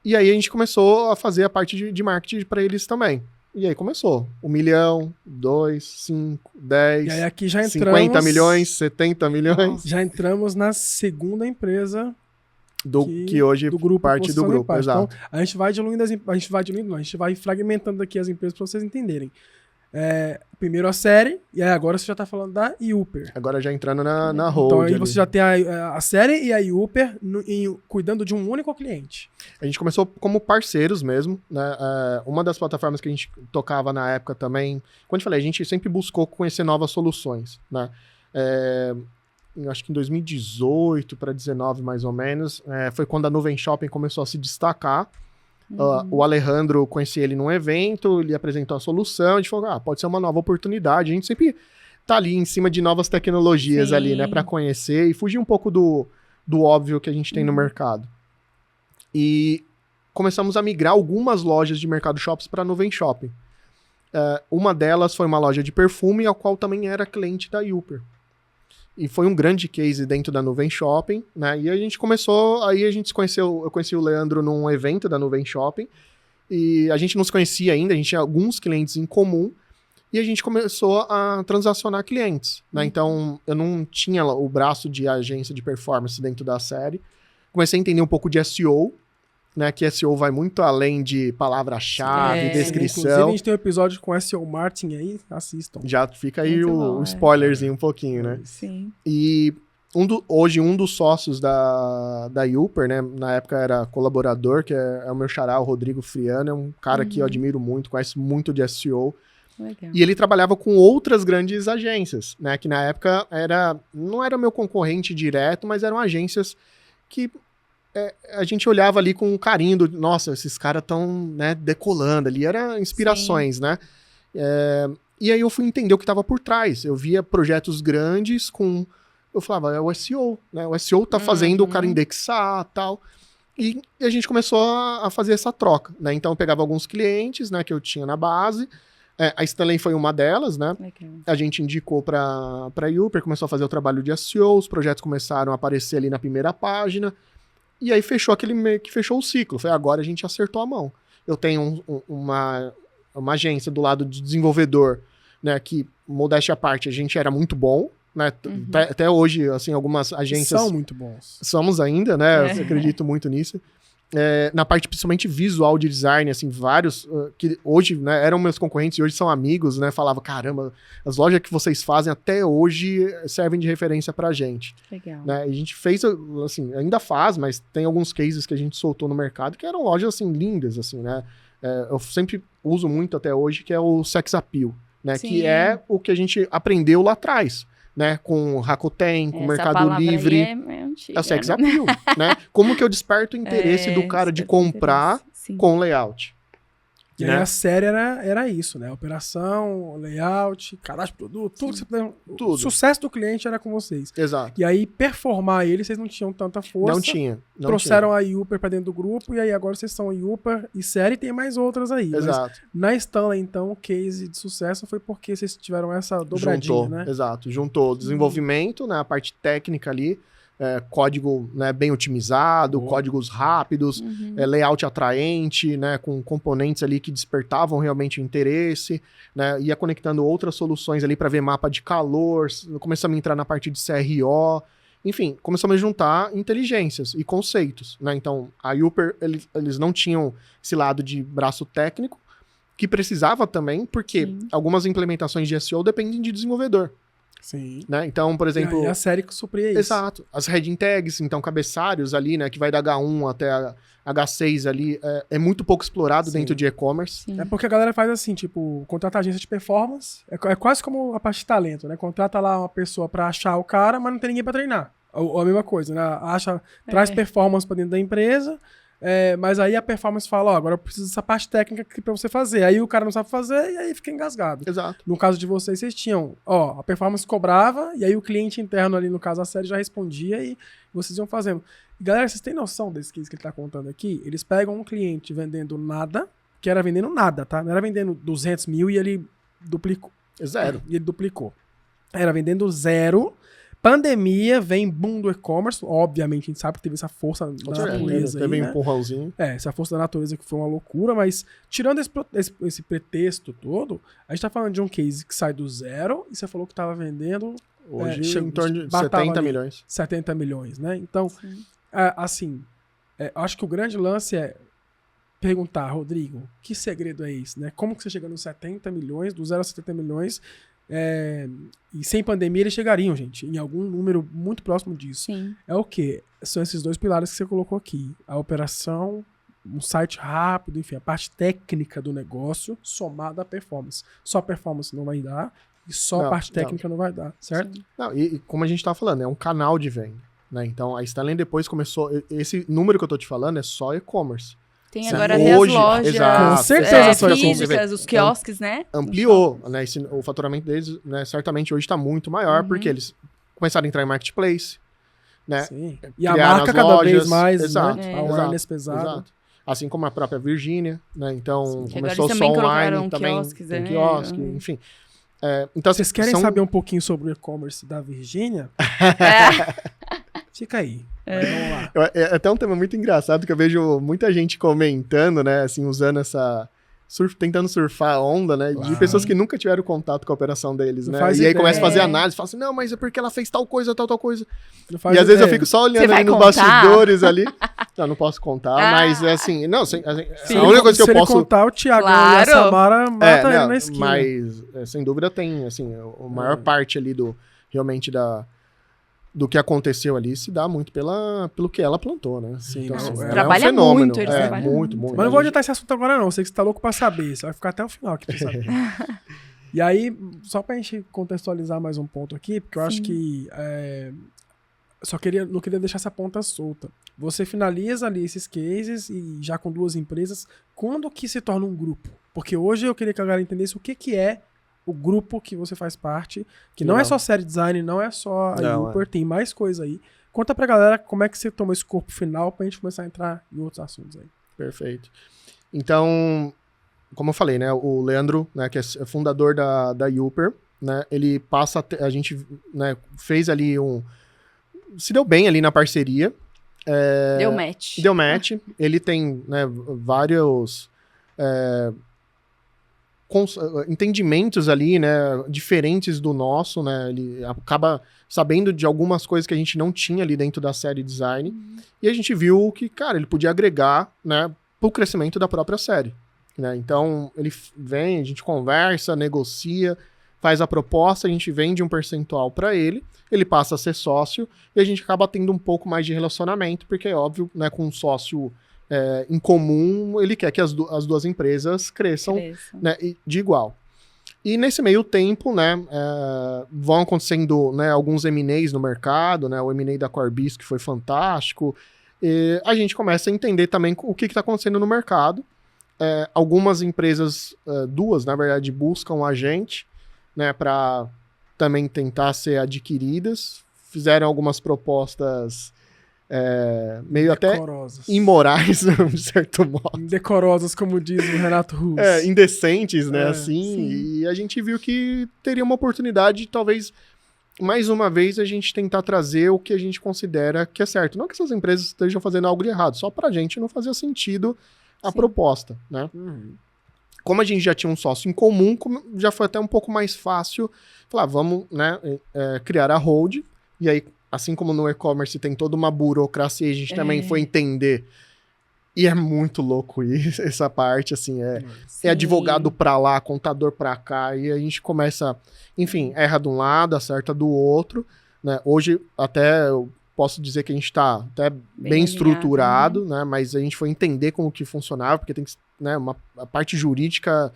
E aí a gente começou a fazer a parte de marketing para eles também. E aí começou. 1 milhão, 2, 5, 10, e aí aqui já entramos, 50 milhões, 70 milhões. Já entramos na segunda empresa que hoje do grupo, parte do grupo, exato. Então, a gente vai diluindo a gente vai fragmentando aqui as empresas para vocês entenderem. Primeiro a série, e aí agora você já tá falando da Uper. Agora já entrando na hold. Então aí ali. você já tem a série e a Uper cuidando de um único cliente. A gente começou como parceiros mesmo, né? Uma das plataformas que a gente tocava na época também, quando eu falei, a gente sempre buscou conhecer novas soluções, né? Eu acho que em 2018 para 2019 mais ou menos, foi quando a Nuvem Shopping começou a se destacar. O Alejandro, conheci ele num evento, ele apresentou a solução, a gente falou, pode ser uma nova oportunidade. A gente sempre tá ali em cima de novas tecnologias ali, né? Pra conhecer e fugir um pouco do óbvio que a gente tem no mercado. E começamos a migrar algumas lojas de Mercado Shops para Nuvem Shopping. Uma delas foi uma loja de perfume, a qual também era cliente da Yooper. E foi um grande case dentro da Nuvem Shopping, né? E a gente começou, aí a gente se conheceu, eu conheci o Leandro num evento da Nuvem Shopping, e a gente não se conhecia ainda, a gente tinha alguns clientes em comum, e a gente começou a transacionar clientes, né? Então, eu não tinha o braço de agência de performance dentro da série. Comecei a entender um pouco de SEO, né? Que SEO vai muito além de palavra-chave, descrição. Inclusive, a gente tem um episódio com SEO Martin aí, assistam. Já fica aí Muito o bom, spoilerzinho um pouquinho, né? Sim. E hoje, um dos sócios da Yooper, né? Na época era colaborador, que é o meu xará, o Rodrigo Friano, é um cara que eu admiro muito, conhece muito de SEO. Legal. E ele trabalhava com outras grandes agências, né? Que na época não era meu concorrente direto, mas eram agências que a gente olhava ali com carinho nossa, esses caras estão, né, decolando ali. Era inspirações, né? E aí eu fui entender o que estava por trás. Eu via projetos grandes eu falava, é o SEO, né? O SEO tá fazendo o cara indexar e tal. E a gente começou a fazer essa troca, né? Então eu pegava alguns clientes, né, que eu tinha na base. A Stanley foi uma delas, né? Legal. A gente indicou pra Yooper, começou a fazer o trabalho de SEO, os projetos começaram a aparecer ali na primeira página, e aí fechou o ciclo. Foi agora a gente acertou a mão. Eu tenho uma agência do lado de desenvolvedor, né? Que, modéstia à parte, a gente era muito bom, né? Até hoje, assim, algumas agências... São muito bons. Somos ainda, né? Eu acredito muito nisso. Na parte principalmente visual de design, assim, vários que hoje, né, eram meus concorrentes e hoje são amigos, né, falava, caramba, as lojas que vocês fazem até hoje servem de referência pra gente. Legal. Né? E a gente fez, assim, ainda faz, mas tem alguns cases que a gente soltou no mercado que eram lojas, assim, lindas, assim, né, eu sempre uso muito até hoje, que é o Sex Appeal, né, que é o que a gente aprendeu lá atrás, né, com o Rakuten, com o Mercado Livre. É o sex appeal, né? Como que eu desperto o interesse do cara de comprar com layout. E aí a série era isso, né? Operação, layout, cadastro de produto, tudo que você puder. Tudo. O sucesso do cliente era com vocês. Exato. E aí, performar ele, vocês não tinham tanta força. Não tinha. Trouxeram a Yooper pra dentro do grupo, e aí agora vocês são Yooper e série, tem mais outras aí. Exato. Mas na Stanley, então, o case de sucesso foi porque vocês tiveram essa dobradinha, né? Exato. Juntou desenvolvimento, né? A parte técnica ali, código, né, bem otimizado, códigos rápidos, layout atraente, né, com componentes ali que despertavam realmente o interesse, né, ia conectando outras soluções ali para ver mapa de calor, começamos a entrar na parte de CRO, enfim, começamos a juntar inteligências e conceitos, né, então a Yooper, eles não tinham esse lado de braço técnico, que precisava também, porque algumas implementações de SEO dependem de desenvolvedor. Sim. Né? Então, por exemplo... E a série que supria isso. Exato. As heading tags, então, cabeçários ali, né? Que vai da H1 até a H6 ali, é muito pouco explorado dentro de e-commerce. É porque a galera faz assim, tipo, contrata agência de performance, é quase como a parte de talento, né? Contrata lá uma pessoa pra achar o cara, mas não tem ninguém pra treinar. Ou a mesma coisa, né? Traz performance pra dentro da empresa... mas aí a performance fala, agora eu preciso dessa parte técnica aqui pra você fazer. Aí o cara não sabe fazer e aí fica engasgado. Exato. No caso de vocês tinham, a performance cobrava e aí o cliente interno ali, no caso a série, já respondia e vocês iam fazendo. E, galera, vocês têm noção desse case que ele tá contando aqui? Eles pegam um cliente vendendo nada, que era vendendo nada, tá? Não era vendendo 200 mil e ele duplicou. Zero. E ele duplicou. Era vendendo zero. Pandemia, vem boom do e-commerce, obviamente a gente sabe que teve essa força da natureza aí, teve um né? empurrãozinho. Essa força da natureza que foi uma loucura, mas tirando esse pretexto todo, a gente tá falando de um case que sai do zero e você falou que tava vendendo... Hoje em torno de 70 milhões. 70 milhões, né? Então, assim, acho que o grande lance é perguntar, Rodrigo, que segredo é esse, né? Como que você chega nos 70 milhões, do 0 a 70 milhões... e sem pandemia eles chegariam, gente, em algum número muito próximo disso. Sim. É o quê? São esses dois pilares que você colocou aqui. A operação, um site rápido, enfim, a parte técnica do negócio somada à performance. Só performance não vai dar e só a parte técnica não vai dar, certo? Sim. Não, e como a gente tá falando, é um canal de venda, né? Então a Stanley depois começou, esse número que eu tô te falando é só e-commerce. Tem Sim. agora até as Hoje, lojas exato, Com certeza, só físicas, os quiosques, né? ampliou, né? O faturamento deles, né, certamente hoje está muito maior, porque eles começaram a entrar em marketplace, né? Sim. E a criar marca nas cada lojas. vez mais, Exato, né? A awareness pesada. exato. Assim como a própria Virgínia, né? Então, Que agora começou eles só também online, colocaram também quiosques, tem né? quiosque, enfim. Então, Vocês querem saber um pouquinho sobre o e-commerce da Virgínia? Fica aí. Mas vamos lá. É até um tema muito engraçado que eu vejo muita gente comentando, né? Assim, usando essa... tentando surfar a onda, né? De Claro. pessoas que nunca tiveram contato com a operação deles, Não né? faz E aí ideia. começa a fazer análise, fala assim, não, mas é porque ela fez tal coisa, tal coisa. Não faz E às vezes eu ideia. fico só Você olhando vai ali nos contar? bastidores ali. Não precioso contar, mas é assim, não, Se a ele- única coisa que se eu ele posso... contar, o Thiago Claro. e a Samara mata ele não, na esquina. mas sem dúvida tem, assim, a maior parte ali realmente do que aconteceu ali se dá muito pelo que ela plantou, né? Sim, então, não, assim, ela ela trabalha é um fenômeno. muito, eles trabalham muito. Mas não vou adiantar esse assunto agora, não. Eu sei que você tá louco pra saber. Você vai ficar até o final aqui pra saber. E aí, só pra gente contextualizar mais um ponto aqui, porque eu acho que não queria deixar essa ponta solta. Você finaliza ali esses cases e já com 2 empresas, quando que se torna um grupo? Porque hoje eu queria que a galera entendesse o que é o grupo que você faz parte, que não é só série design, não é só a Uber, tem mais coisa aí. Conta pra galera como é que você toma esse corpo final pra gente começar a entrar em outros assuntos aí. Perfeito. Então, como eu falei, né, o Leandro, né, que é fundador da Uber, né, ele passa, a gente, né, fez ali se deu bem ali na parceria. Deu match. Deu match. Ele tem, né, vários entendimentos ali, né, diferentes do nosso, né, ele acaba sabendo de algumas coisas que a gente não tinha ali dentro da série design, e a gente viu que, cara, ele podia agregar, né, pro crescimento da própria série, né, então ele vem, a gente conversa, negocia, faz a proposta, a gente vende um percentual para ele passa a ser sócio, e a gente acaba tendo um pouco mais de relacionamento, porque é óbvio, né, com um sócio em comum, ele quer que as duas empresas cresçam. Né, de igual. E nesse meio tempo, né, vão acontecendo, né, alguns M&As no mercado, né, o M&A da Corbis, que foi fantástico, e a gente começa a entender também o que está acontecendo no mercado. Algumas empresas, 2, na verdade, buscam a gente, né, para também tentar ser adquiridas, fizeram algumas propostas meio Indecorosas. até imorais, de certo modo. Indecorosas, como diz o Renato Russo. Indecentes, né, assim, sim. e a gente viu que teria uma oportunidade, talvez, mais uma vez, a gente tentar trazer o que a gente considera que é certo. Não que essas empresas estejam fazendo algo de errado, só pra gente não fazia sentido a proposta, né. Como a gente já tinha um sócio em comum, já foi até um pouco mais fácil falar, vamos, né, criar a hold, e aí, assim como no e-commerce tem toda uma burocracia, a gente também foi entender. E é muito louco isso, essa parte, assim, é advogado pra lá, contador pra cá, e a gente começa, enfim, erra de um lado, acerta do outro, né? Hoje, até eu posso dizer que a gente tá até bem estruturado, né? Mas a gente foi entender como que funcionava, porque tem que, né, a parte jurídica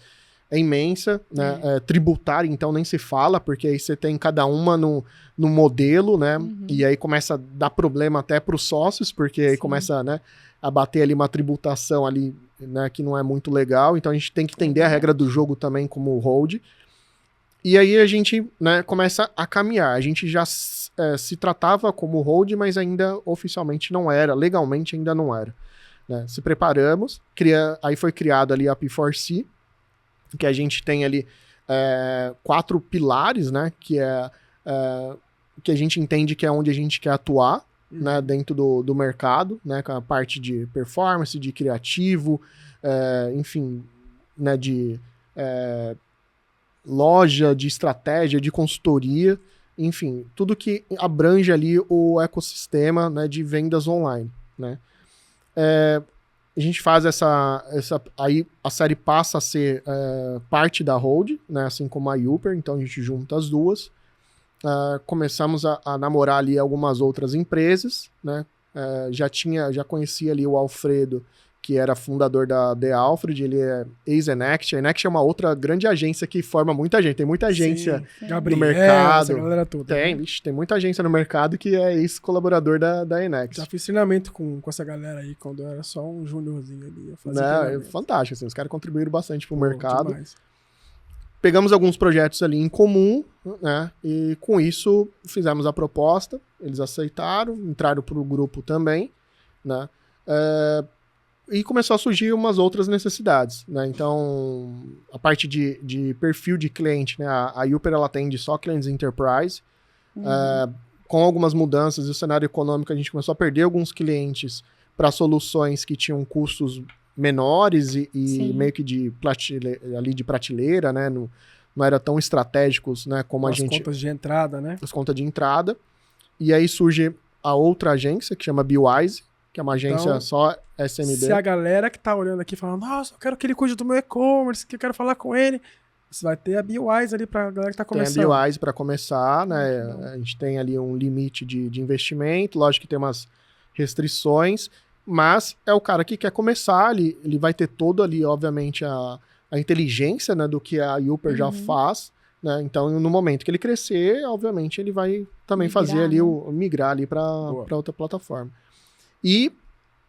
é imensa, né? Tributária, então, nem se fala, porque aí você tem cada uma no modelo, né? E aí começa a dar problema até para os sócios, porque aí começa, né, a bater ali uma tributação ali, né, que não é muito legal. Então a gente tem que entender a regra do jogo também como hold. E aí a gente, né, começa a caminhar. A gente já se tratava como hold, mas ainda oficialmente não era, legalmente ainda não era, né? Se preparamos, aí foi criado ali a P4C, que a gente tem ali 4 pilares, né, que que a gente entende que é onde a gente quer atuar, né, dentro do mercado, né, com a parte de performance, de criativo, enfim, né, de loja, de estratégia, de consultoria, enfim, tudo que abrange ali o ecossistema, né, de vendas online, né. A gente faz aí a série passa a ser parte da hold, né, assim como a Uber, então a gente junta as duas. Começamos a namorar ali algumas outras empresas, né, já conhecia ali o Alfredo, que era fundador da The Alfred, ele é ex-Enact. A Enact é uma outra grande agência que forma muita gente. Tem muita agência no mercado. Essa galera toda. Tem muita agência no mercado que é ex-colaborador da Enact. Já fiz treinamento com essa galera aí, quando eu era só um júniorzinho ali. Eu fazia É treinamento. fantástico, assim, os caras contribuíram bastante pro mercado. Demais. Pegamos alguns projetos ali em comum, né? E com isso fizemos a proposta, eles aceitaram, entraram pro grupo também, né? E começou a surgir umas outras necessidades, né? Então, a parte de perfil de cliente, né? A Uper, ela atende só clientes enterprise. Com algumas mudanças do cenário econômico, a gente começou a perder alguns clientes para soluções que tinham custos menores e meio que de prateleira, né? Não era tão estratégicos, né? Como As a gente... contas de entrada, né? As contas de entrada. E aí surge a outra agência, que chama BeWise, que é uma agência Então, só SMB. Se a galera que tá olhando aqui falando, nossa, eu quero que ele cuide do meu e-commerce, que eu quero falar com ele, você vai ter a BeWise ali pra galera que tá começando. Tem a BeWise para começar, né? A gente tem ali um limite de investimento, lógico que tem umas restrições, mas é o cara que quer começar, ele vai ter todo ali, obviamente, a inteligência, né, do que a Uper já faz, né? Então, no momento que ele crescer, obviamente, ele vai também fazer ali, migrar ali para outra plataforma. E,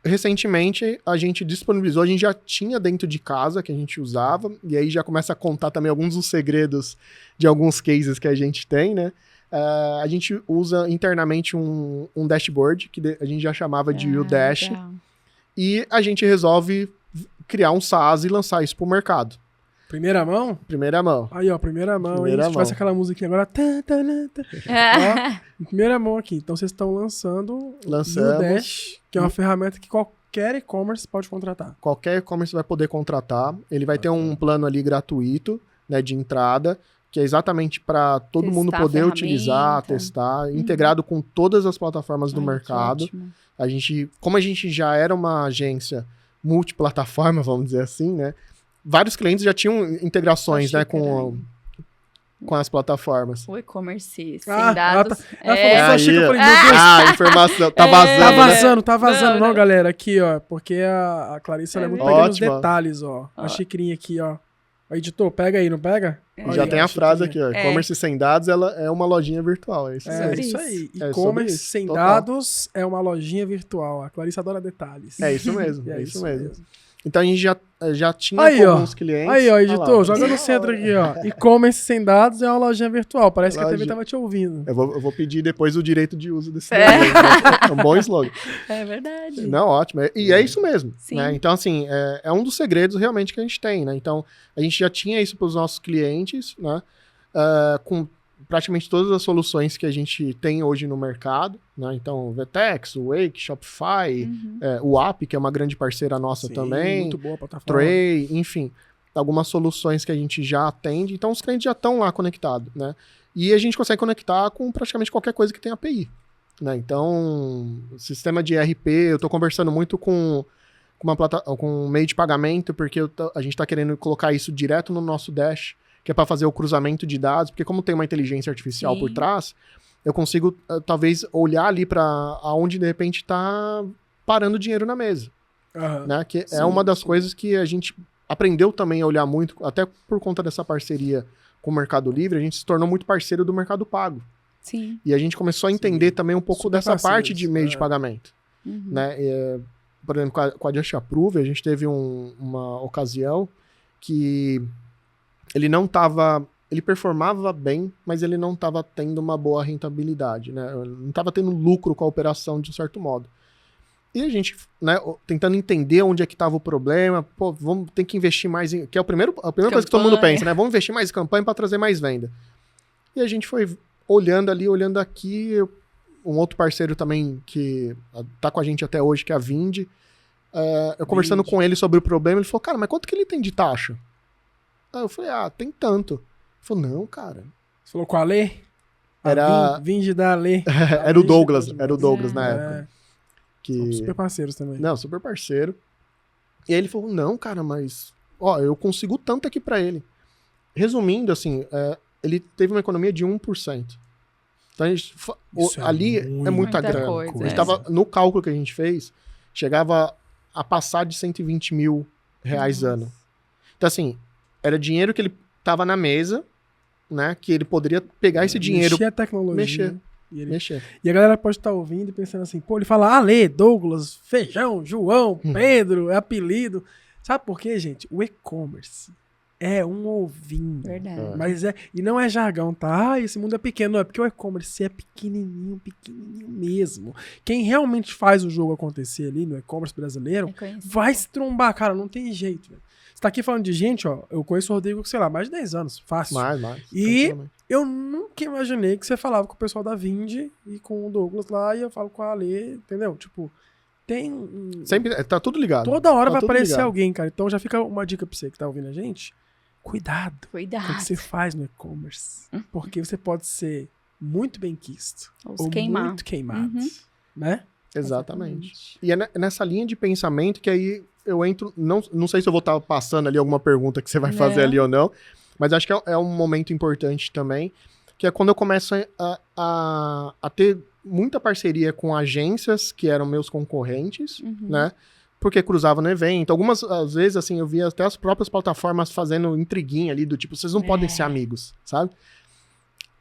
recentemente, a gente disponibilizou, a gente já tinha dentro de casa que a gente usava, e aí já começa a contar também alguns dos segredos de alguns cases que a gente tem, né? A gente usa internamente um dashboard, que a gente já chamava de UDash, e a gente resolve criar um SaaS e lançar isso pro mercado. Primeira mão? Primeira mão. Aí, ó, primeira mão. Primeira aí, se tivesse aquela musiquinha agora... Ó, primeira mão aqui. Então, vocês estão lançando o Dash, que é uma ferramenta que qualquer e-commerce pode contratar. Qualquer e-commerce vai poder contratar. Ele vai ter um plano ali gratuito, né, de entrada, que é exatamente para todo mundo poder utilizar, testar, integrado com todas as plataformas do mercado. A gente, como a gente já era uma agência multiplataforma, vamos dizer assim, né? Vários clientes já tinham integrações, né, com as plataformas. O e-commerce sem dados. Ela falou só Chico, eu falei, meu Deus. Informação, tá vazando. Tá vazando, não, galera, aqui, ó, porque a Clarissa ela é muito pegando os detalhes, ó. A xicrinha aqui, ó. O editor, pega aí, não pega? Já tem a frase aqui, ó. E-commerce sem dados, ela é uma lojinha virtual. É isso, isso aí. E-commerce sem dados é uma lojinha virtual. A Clarissa adora detalhes. É isso mesmo, é isso mesmo. Então a gente já tinha alguns clientes. Aí, ó, editor, joga no centro aqui, ó. E-commerce sem dados é uma lojinha virtual. Parece que a TV tava te ouvindo. Eu vou pedir depois o direito de uso desse daí. É um bom slogan. É verdade. Não, ótimo. E é isso mesmo. Sim. Né? Então, assim, é um dos segredos realmente que a gente tem, né? Então, a gente já tinha isso para os nossos clientes, né? Com praticamente todas as soluções que a gente tem hoje no mercado, né? Então, o Vtex, o Wake, Shopify, o App, que é uma grande parceira nossa também, muito boa a plataforma. Tray, enfim, algumas soluções que a gente já atende. Então, os clientes já estão lá conectados, né? E a gente consegue conectar com praticamente qualquer coisa que tem API, né? Então, sistema de ERP, eu estou conversando muito com um meio de pagamento, porque a gente está querendo colocar isso direto no nosso Dash, que é para fazer o cruzamento de dados, porque como tem uma inteligência artificial por trás, eu consigo, talvez, olhar ali para onde, de repente, está parando dinheiro na mesa. Né? Que é uma das coisas que a gente aprendeu também a olhar muito, até por conta dessa parceria com o Mercado Livre, a gente se tornou muito parceiro do Mercado Pago. Sim. E a gente começou a entender também um pouco dessa parte de meio de pagamento. Né? Por exemplo, com a Just Approve, a gente teve uma ocasião que ele performava bem, mas ele não estava tendo uma boa rentabilidade, né? Não estava tendo lucro com a operação de um certo modo. E a gente, né, tentando entender onde é que estava o problema, pô, tem que investir mais em... Que é a primeira coisa que todo mundo pensa, né? Vamos investir mais em campanha para trazer mais venda. E a gente foi olhando ali, olhando aqui, um outro parceiro também que tá com a gente até hoje, que é a Vind, eu conversando com ele sobre o problema, ele falou, cara, mas quanto que ele tem de taxa? Aí eu falei, tem tanto. Ele falou, não, cara. Você falou com a Lê? Era... Vinde da Lê. Era o Douglas na época. São super parceiros também. Não, super parceiro. E aí ele falou, não, cara, mas... Ó, eu consigo tanto aqui pra ele. Resumindo, assim, ele teve uma economia de 1%. Então, ali é muita grana. Coisa, A gente tava, no cálculo que a gente fez, chegava a passar de 120 mil reais ano. Então, assim, era dinheiro que ele tava na mesa, né? Que ele poderia pegar esse dinheiro... Mexer a tecnologia. Mexer. Mexer. E a galera pode estar ouvindo e pensando assim, pô, ele fala Ale, Douglas, Feijão, João, Pedro, é apelido. Sabe por quê, gente? O e-commerce é um ovinho. Verdade. Mas e não é jargão, tá? Esse mundo é pequeno. Não, é porque o e-commerce é pequenininho mesmo. Quem realmente faz o jogo acontecer ali no e-commerce brasileiro vai se trombar, cara, não tem jeito, velho. Você tá aqui falando de gente, ó, eu conheço o Rodrigo, sei lá, mais de 10 anos, fácil. Mais. E eu nunca imaginei que você falava com o pessoal da Vindi e com o Douglas lá, e eu falo com a Ale, entendeu? Tipo, tem... Sempre, tá tudo ligado. Toda hora vai aparecer ligado. alguém, cara. Então já fica uma dica pra você que tá ouvindo a gente. Cuidado com o que você faz no e-commerce. Porque você pode ser muito bem quisto ou muito queimado, né? Exatamente. E é nessa linha de pensamento que aí eu entro... Não sei se eu vou estar passando ali alguma pergunta que você vai fazer ali ou não, mas acho que é um momento importante também, que é quando eu começo a ter muita parceria com agências que eram meus concorrentes, né? Porque cruzava no evento. Algumas, às vezes, assim, eu via até as próprias plataformas fazendo intriguinha ali, do tipo, vocês não podem ser amigos, sabe?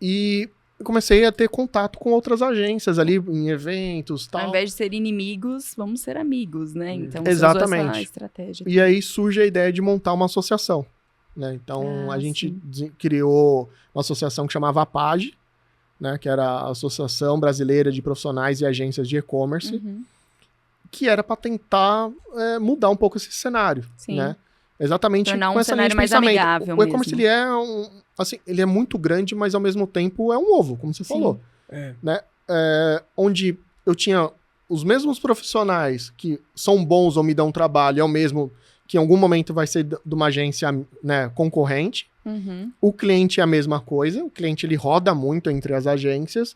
E eu comecei a ter contato com outras agências ali, em eventos e tal. Ao invés de ser inimigos, vamos ser amigos, né? Então, exatamente. Essa estratégia. E aí surge a ideia de montar uma associação, né? Então, a gente criou uma associação que chamava APAGE, né? Que era a Associação Brasileira de Profissionais e Agências de E-Commerce, que era para tentar mudar um pouco esse cenário, né? Exatamente. Tornar um com essa cenário linha de mais amigável o e-commerce, ele é assim, ele é muito grande, mas ao mesmo tempo é um ovo, como você falou. Né? Onde eu tinha os mesmos profissionais que são bons ou me dão trabalho, é o mesmo que em algum momento vai ser de uma agência, né, concorrente. O cliente é a mesma coisa, o cliente ele roda muito entre as agências,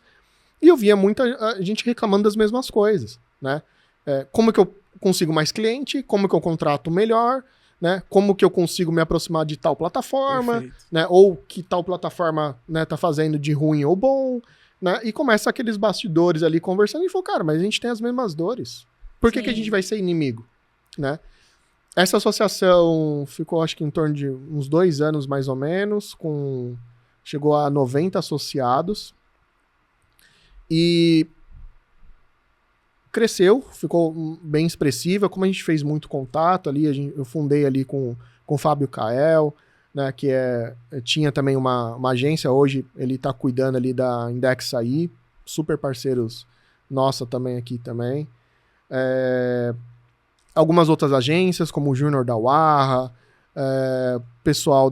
e eu via muita gente reclamando das mesmas coisas, né? Como que eu consigo mais cliente, como que eu contrato melhor, né? Como que eu consigo me aproximar de tal plataforma, né? Ou que tal plataforma, né, tá fazendo de ruim ou bom, né? E começa aqueles bastidores ali conversando e falou, cara, mas a gente tem as mesmas dores. Por que a gente vai ser inimigo, né? Essa associação ficou, acho que em torno de uns 2 anos mais ou menos, chegou a 90 associados e cresceu, ficou bem expressiva, como a gente fez muito contato ali, eu fundei ali com o Fábio Kael, né, que tinha também uma agência, hoje ele está cuidando ali da Indexaí, super parceiros nossa também aqui também. Algumas outras agências, como o Júnior da Warra, pessoal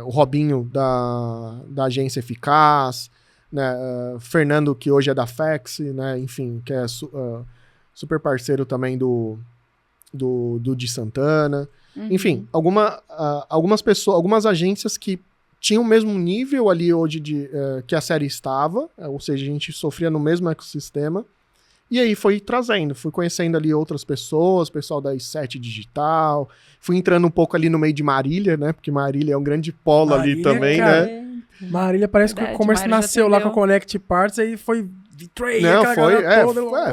o Robinho da agência Eficaz, né, Fernando, que hoje é da Fex, né, enfim, que é super parceiro também do Di Santana. Enfim, algumas pessoas, algumas agências que tinham o mesmo nível ali hoje que a série estava, ou seja, a gente sofria no mesmo ecossistema. E aí fui conhecendo ali outras pessoas, pessoal da I7 Digital, fui entrando um pouco ali no meio de Marília, né, porque Marília é um grande polo ali também, cara, né. Marília parece que o e-commerce nasceu lá com a Connect Parts, aí foi de Tray,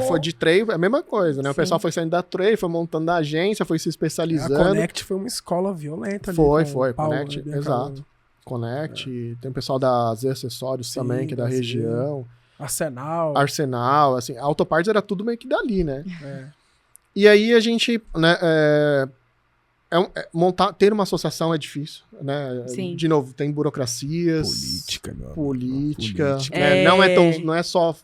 foi de Tray, é a mesma coisa, né? O pessoal foi saindo da Tray, foi montando a agência, foi se especializando. A Connect foi uma escola violenta ali. Foi, Connect, exato. Connect, tem o pessoal da Z Acessórios também, que é da região. Arsenal, assim, a Autoparts era tudo meio que dali, né? E aí a gente, né, ter uma associação é difícil, né? Sim. De novo, tem burocracias. Política. Não é só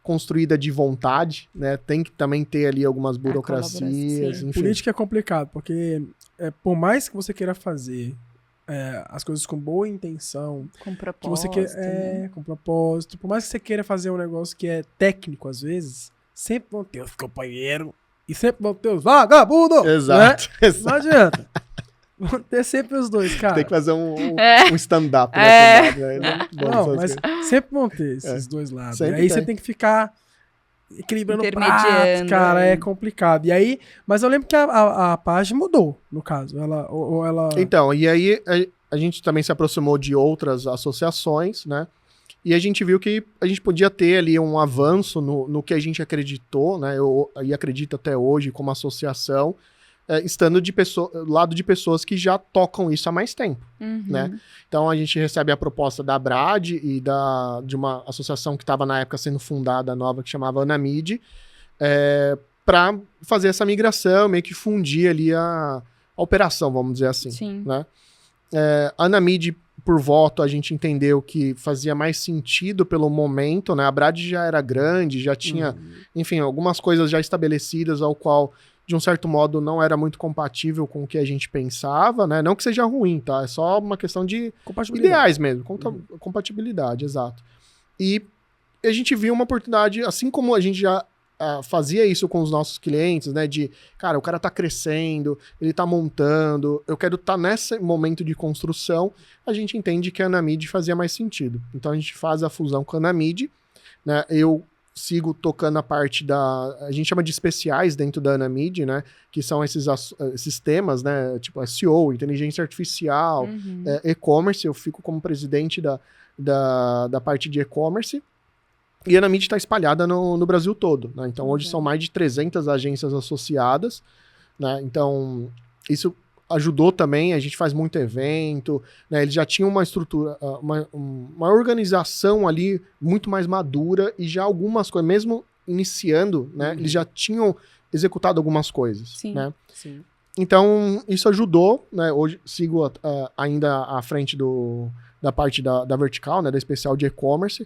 construída de vontade, né? Tem que também ter ali algumas burocracias. Enfim. Política é complicado, porque por mais que você queira fazer as coisas com boa intenção, com propósito, que você quer, com propósito, por mais que você queira fazer um negócio que é técnico às vezes, sempre vão ter os companheiros e sempre vão ter os vagabundos. Exato. Né? Não adianta. Vão ter sempre os dois, cara. Tem que fazer um stand-up, né? Não, mas sempre vão ter esses dois lados. Sempre aí você tem que ficar equilibrando o prato, cara, é complicado. E aí, mas eu lembro que a página mudou, no caso. Ela... Então, e aí a gente também se aproximou de outras associações, né? E a gente viu que a gente podia ter ali um avanço no que a gente acreditou, né? E acredito até hoje como associação, estando lado de pessoas que já tocam isso há mais tempo, né? Então a gente recebe a proposta da Brad e de uma associação que estava na época sendo fundada nova, que chamava Anamid, para fazer essa migração, meio que fundir ali a operação, vamos dizer assim. Sim. Né? A Anamid, por voto, a gente entendeu que fazia mais sentido pelo momento, né? A Brad já era grande, já tinha, enfim, algumas coisas já estabelecidas, ao qual, de um certo modo, não era muito compatível com o que a gente pensava, né? Não que seja ruim, tá? É só uma questão de ideais mesmo, compatibilidade, exato. E a gente viu uma oportunidade, assim como a gente já fazia isso com os nossos clientes, né? De, cara, o cara tá crescendo, ele tá montando, eu quero estar nesse momento de construção, a gente entende que a Anamid fazia mais sentido. Então a gente faz a fusão com a Anamid, né? Eu sigo tocando a parte a gente chama de especiais dentro da Anamid, né? Que são esses temas, né? Tipo SEO, inteligência artificial, e-commerce. Eu fico como presidente da parte de e-commerce. E a Anamid está espalhada no Brasil todo, né? Então hoje são mais de 300 agências associadas, né? Então isso ajudou também, a gente faz muito evento, né? Eles já tinham uma estrutura, uma organização ali muito mais madura e já algumas coisas, mesmo iniciando, né? Eles já tinham executado algumas coisas, Sim. né? Sim. Então isso ajudou, né? Hoje sigo ainda à frente da parte da vertical, né? Da especial de e-commerce.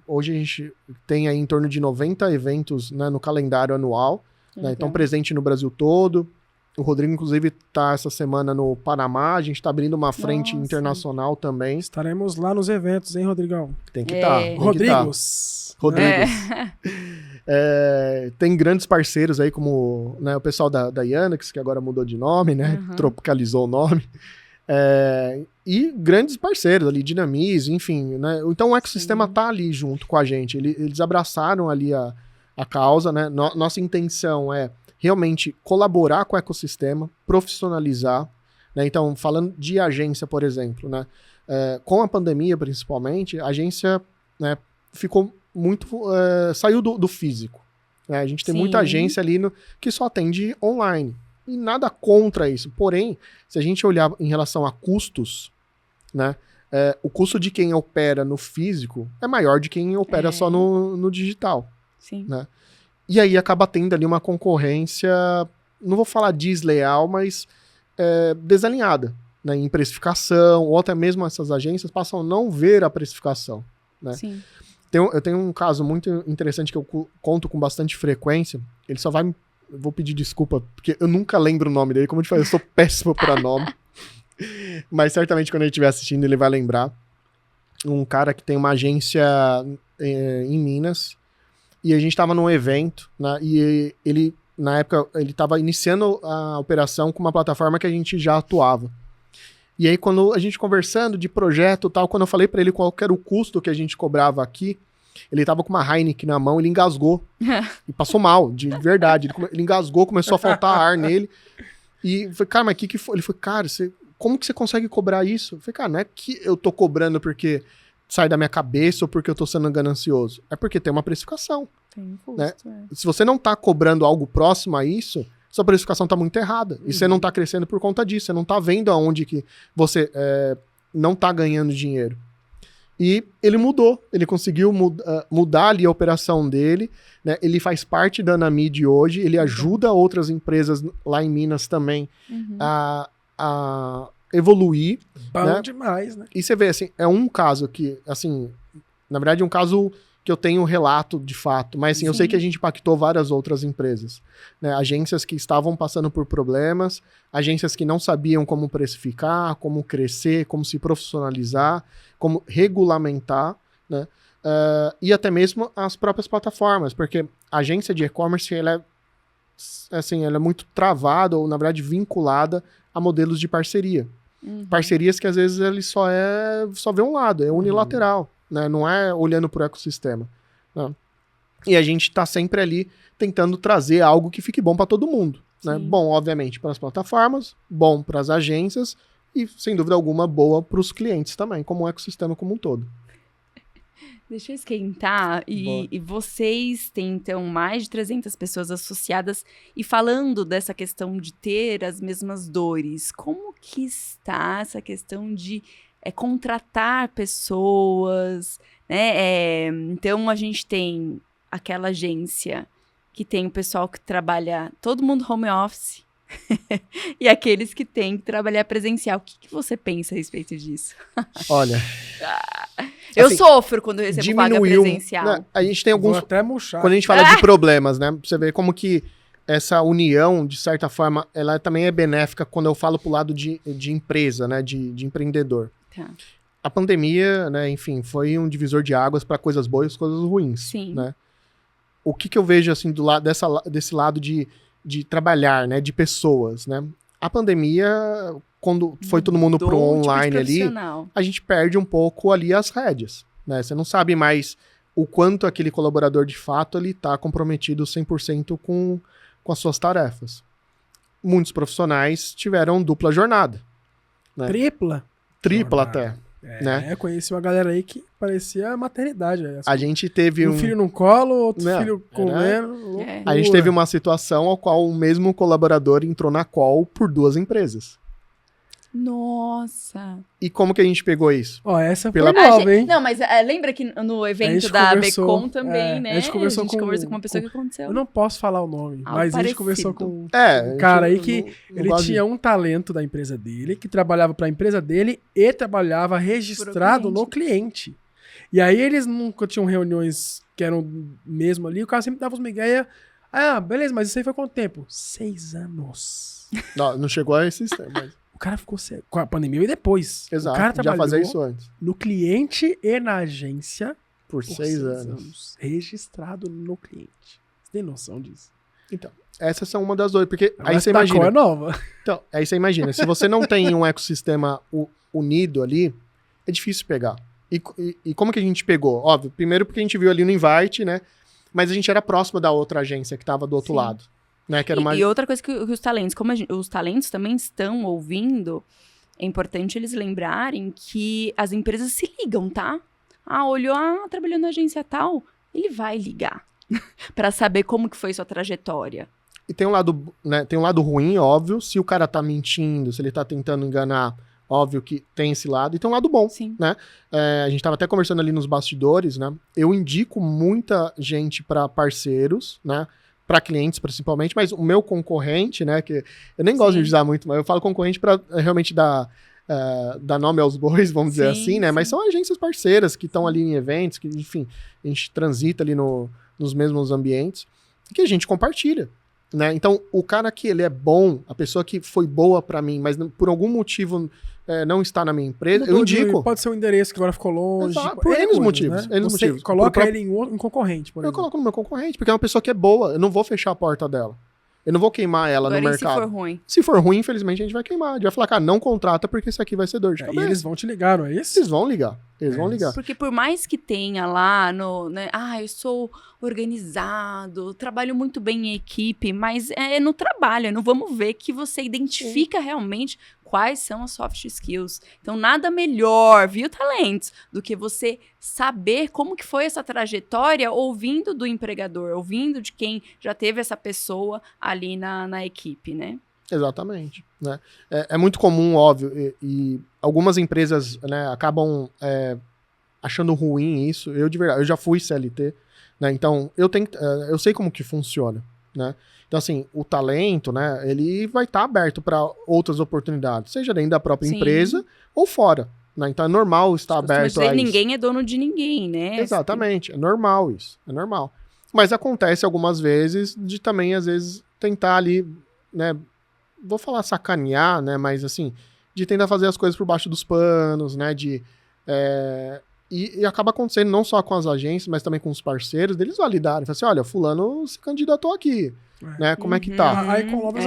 Hoje a gente tem aí em torno de 90 eventos, né, no calendário anual, né? Então presente no Brasil todo. O Rodrigo, inclusive, está essa semana no Panamá. A gente está abrindo uma frente internacional também. Estaremos lá nos eventos, hein, Rodrigão? Tem que estar. Rodrigos. Tem grandes parceiros aí, como, né, o pessoal da Yandex, que agora mudou de nome, né? Tropicalizou o nome. E grandes parceiros ali, Dinamize, enfim, né? Então o ecossistema tá ali junto com a gente. Eles abraçaram ali a causa, né? Nossa intenção é realmente colaborar com o ecossistema, profissionalizar, né? Então, falando de agência, por exemplo, né? Com a pandemia, principalmente, a agência, né, ficou muito... saiu do físico, né? A gente tem muita agência ali que só atende online. E nada contra isso. Porém, se a gente olhar em relação a custos, né, o custo de quem opera no físico é maior de quem opera só no digital. Sim. Né? E aí acaba tendo ali uma concorrência, não vou falar desleal, mas desalinhada, né, em precificação, ou até mesmo essas agências passam a não ver a precificação. Né? Sim. Eu tenho um caso muito interessante que eu conto com bastante frequência. Ele só vai... Vou pedir desculpa, porque eu nunca lembro o nome dele. Como eu te falei, eu sou péssimo para nome. Mas certamente quando ele estiver assistindo, ele vai lembrar. Um cara que tem uma agência em Minas. E a gente estava num evento, né, e ele, na época, ele estava iniciando a operação com uma plataforma que a gente já atuava. E aí, quando a gente conversando de projeto e tal, quando eu falei para ele qual era o custo que a gente cobrava aqui, ele tava com uma Heineken na mão, ele engasgou. E passou mal, de verdade. Ele engasgou, começou a faltar ar nele. E eu falei, cara, mas o que foi? Ele falou, cara, como que você consegue cobrar isso? Eu falei, cara, não é que eu tô cobrando porque sai da minha cabeça ou porque eu tô sendo ganancioso. É porque tem uma precificação. Tem custo, né? Se você não tá cobrando algo próximo a isso, sua precificação tá muito errada. E você não tá crescendo por conta disso. Você não tá vendo aonde que você não tá ganhando dinheiro. E ele mudou, ele conseguiu mudar ali a operação dele, né? Ele faz parte da Anamid hoje, ele ajuda outras empresas lá em Minas também a evoluir. Bom, né? Demais, né? E você vê, assim, é um caso que, assim, na verdade é um caso que eu tenho relato de fato, mas assim, eu sei que a gente impactou várias outras empresas, né? Agências que estavam passando por problemas, agências que não sabiam como precificar, como crescer, como se profissionalizar, como regulamentar, né? E até mesmo as próprias plataformas, porque a agência de e-commerce, ela é muito travada, ou na verdade vinculada a modelos de parceria. Parcerias que às vezes ele só vê um lado, é unilateral. Né? Não é olhando para o ecossistema. Né? E a gente está sempre ali tentando trazer algo que fique bom para todo mundo. Né? Bom, obviamente, para as plataformas, bom para as agências e, sem dúvida alguma, boa para os clientes também, como o ecossistema como um todo. Deixa eu esquentar. E vocês têm, então, mais de 300 pessoas associadas. E falando dessa questão de ter as mesmas dores, como que está essa questão de contratar pessoas, né? Então, a gente tem aquela agência que tem o pessoal que trabalha, todo mundo home office, e aqueles que têm que trabalhar presencial. O que você pensa a respeito disso? Olha... Eu assim, sofro quando eu recebo vaga presencial. Né? A gente tem alguns... Vou até murchar. Quando a gente fala de problemas, né? Você vê como que essa união, de certa forma, ela também é benéfica quando eu falo pro lado de empresa, né? De empreendedor. Tá. A pandemia, né? Enfim, foi um divisor de águas para coisas boas e coisas ruins. Sim. Né? O que eu vejo, assim, desse lado de trabalhar, né? De pessoas, né? A pandemia, quando foi todo mundo pro online ali, a gente perde um pouco ali as rédeas, né? Você não sabe mais o quanto aquele colaborador, de fato, ele tá comprometido 100% com as suas tarefas. Muitos profissionais tiveram dupla jornada. Né? Tripla até. Né? Eu conheci uma galera aí que parecia maternidade. A gente teve um filho no colo, outro filho comendo. A gente teve uma situação ao qual o mesmo colaborador entrou na call por 2 empresas. Nossa! E como que a gente pegou isso? Essa foi nova, hein? Não, mas lembra que no evento da Becom também, né? A gente conversou com uma pessoa que aconteceu. Eu não posso falar o nome, mas a gente conversou com um cara aí que ele tinha um talento da empresa dele, que trabalhava para a empresa dele e trabalhava registrado no cliente. E aí eles nunca tinham reuniões que eram mesmo ali, o cara sempre dava os migué. Beleza, mas isso aí foi quanto tempo? 6 anos. Não chegou a esse tempo, mas... O cara ficou com a pandemia e depois. Exato, o cara já fazia isso antes. No cliente e na agência por 6 anos. Registrado no cliente. Você tem noção disso? Então, essas são uma das dores, porque agora aí você imagina... é nova. Então, aí você imagina, se você não tem um ecossistema unido ali, é difícil pegar. E como que a gente pegou? Óbvio, primeiro porque a gente viu ali no invite, né? Mas a gente era próximo da outra agência que estava do outro lado. Né, que era e outra coisa que os talentos, como os talentos também estão ouvindo, é importante eles lembrarem que as empresas se ligam, tá? Olhou, trabalhando na agência tal, ele vai ligar para saber como que foi sua trajetória. E tem um lado, né, tem um lado ruim, óbvio, se o cara tá mentindo, se ele tá tentando enganar, óbvio que tem esse lado, e tem um lado bom, sim, né? A gente tava até conversando ali nos bastidores, né? Eu indico muita gente para parceiros, né? Para clientes principalmente, mas o meu concorrente, né, que eu nem gosto de usar muito, mas eu falo concorrente para realmente dar nome aos bois, vamos dizer assim, né, mas são agências parceiras que estão ali em eventos, que, enfim, a gente transita ali nos mesmos ambientes, que a gente compartilha, né, então o cara que ele é bom, a pessoa que foi boa para mim, mas por algum motivo não está na minha empresa, eu indico. Pode ser um endereço que agora ficou longe. Exato, por N motivos. Né? Você coloca ele em concorrente, por exemplo. Eu coloco no meu concorrente, porque é uma pessoa que é boa. Eu não vou fechar a porta dela. Eu não vou queimar ela agora, no mercado. Se for ruim? Se for ruim, infelizmente, a gente vai queimar. A gente vai falar, cara, não contrata porque isso aqui vai ser dor de cabeça. E eles vão te ligar, não é isso? Eles vão ligar. Eles vão ligar. Porque por mais que tenha lá eu sou organizado, trabalho muito bem em equipe, mas é no trabalho. Não vamos ver que você identifica realmente quais são as soft skills. Então, nada melhor, viu, talentos, do que você saber como que foi essa trajetória ouvindo do empregador, ouvindo de quem já teve essa pessoa ali na equipe, né? Exatamente. Né? É muito comum, óbvio, e algumas empresas, né, acabam achando ruim isso. Eu, de verdade, eu já fui CLT, né, então eu sei como que funciona, né? Então, assim, o talento, né, ele vai estar aberto para outras oportunidades, seja dentro da própria empresa ou fora, né? Então, é normal estar aberto a isso. Ninguém é dono de ninguém, né? Exatamente, é normal isso, é normal. Mas acontece algumas vezes de também, às vezes, tentar ali, né, vou falar sacanear, né, mas, assim, de tentar fazer as coisas por baixo dos panos, né, E acaba acontecendo não só com as agências, mas também com os parceiros, deles validarem. Falam assim, olha, fulano se candidatou aqui, né? Como é que tá? A Econlobas,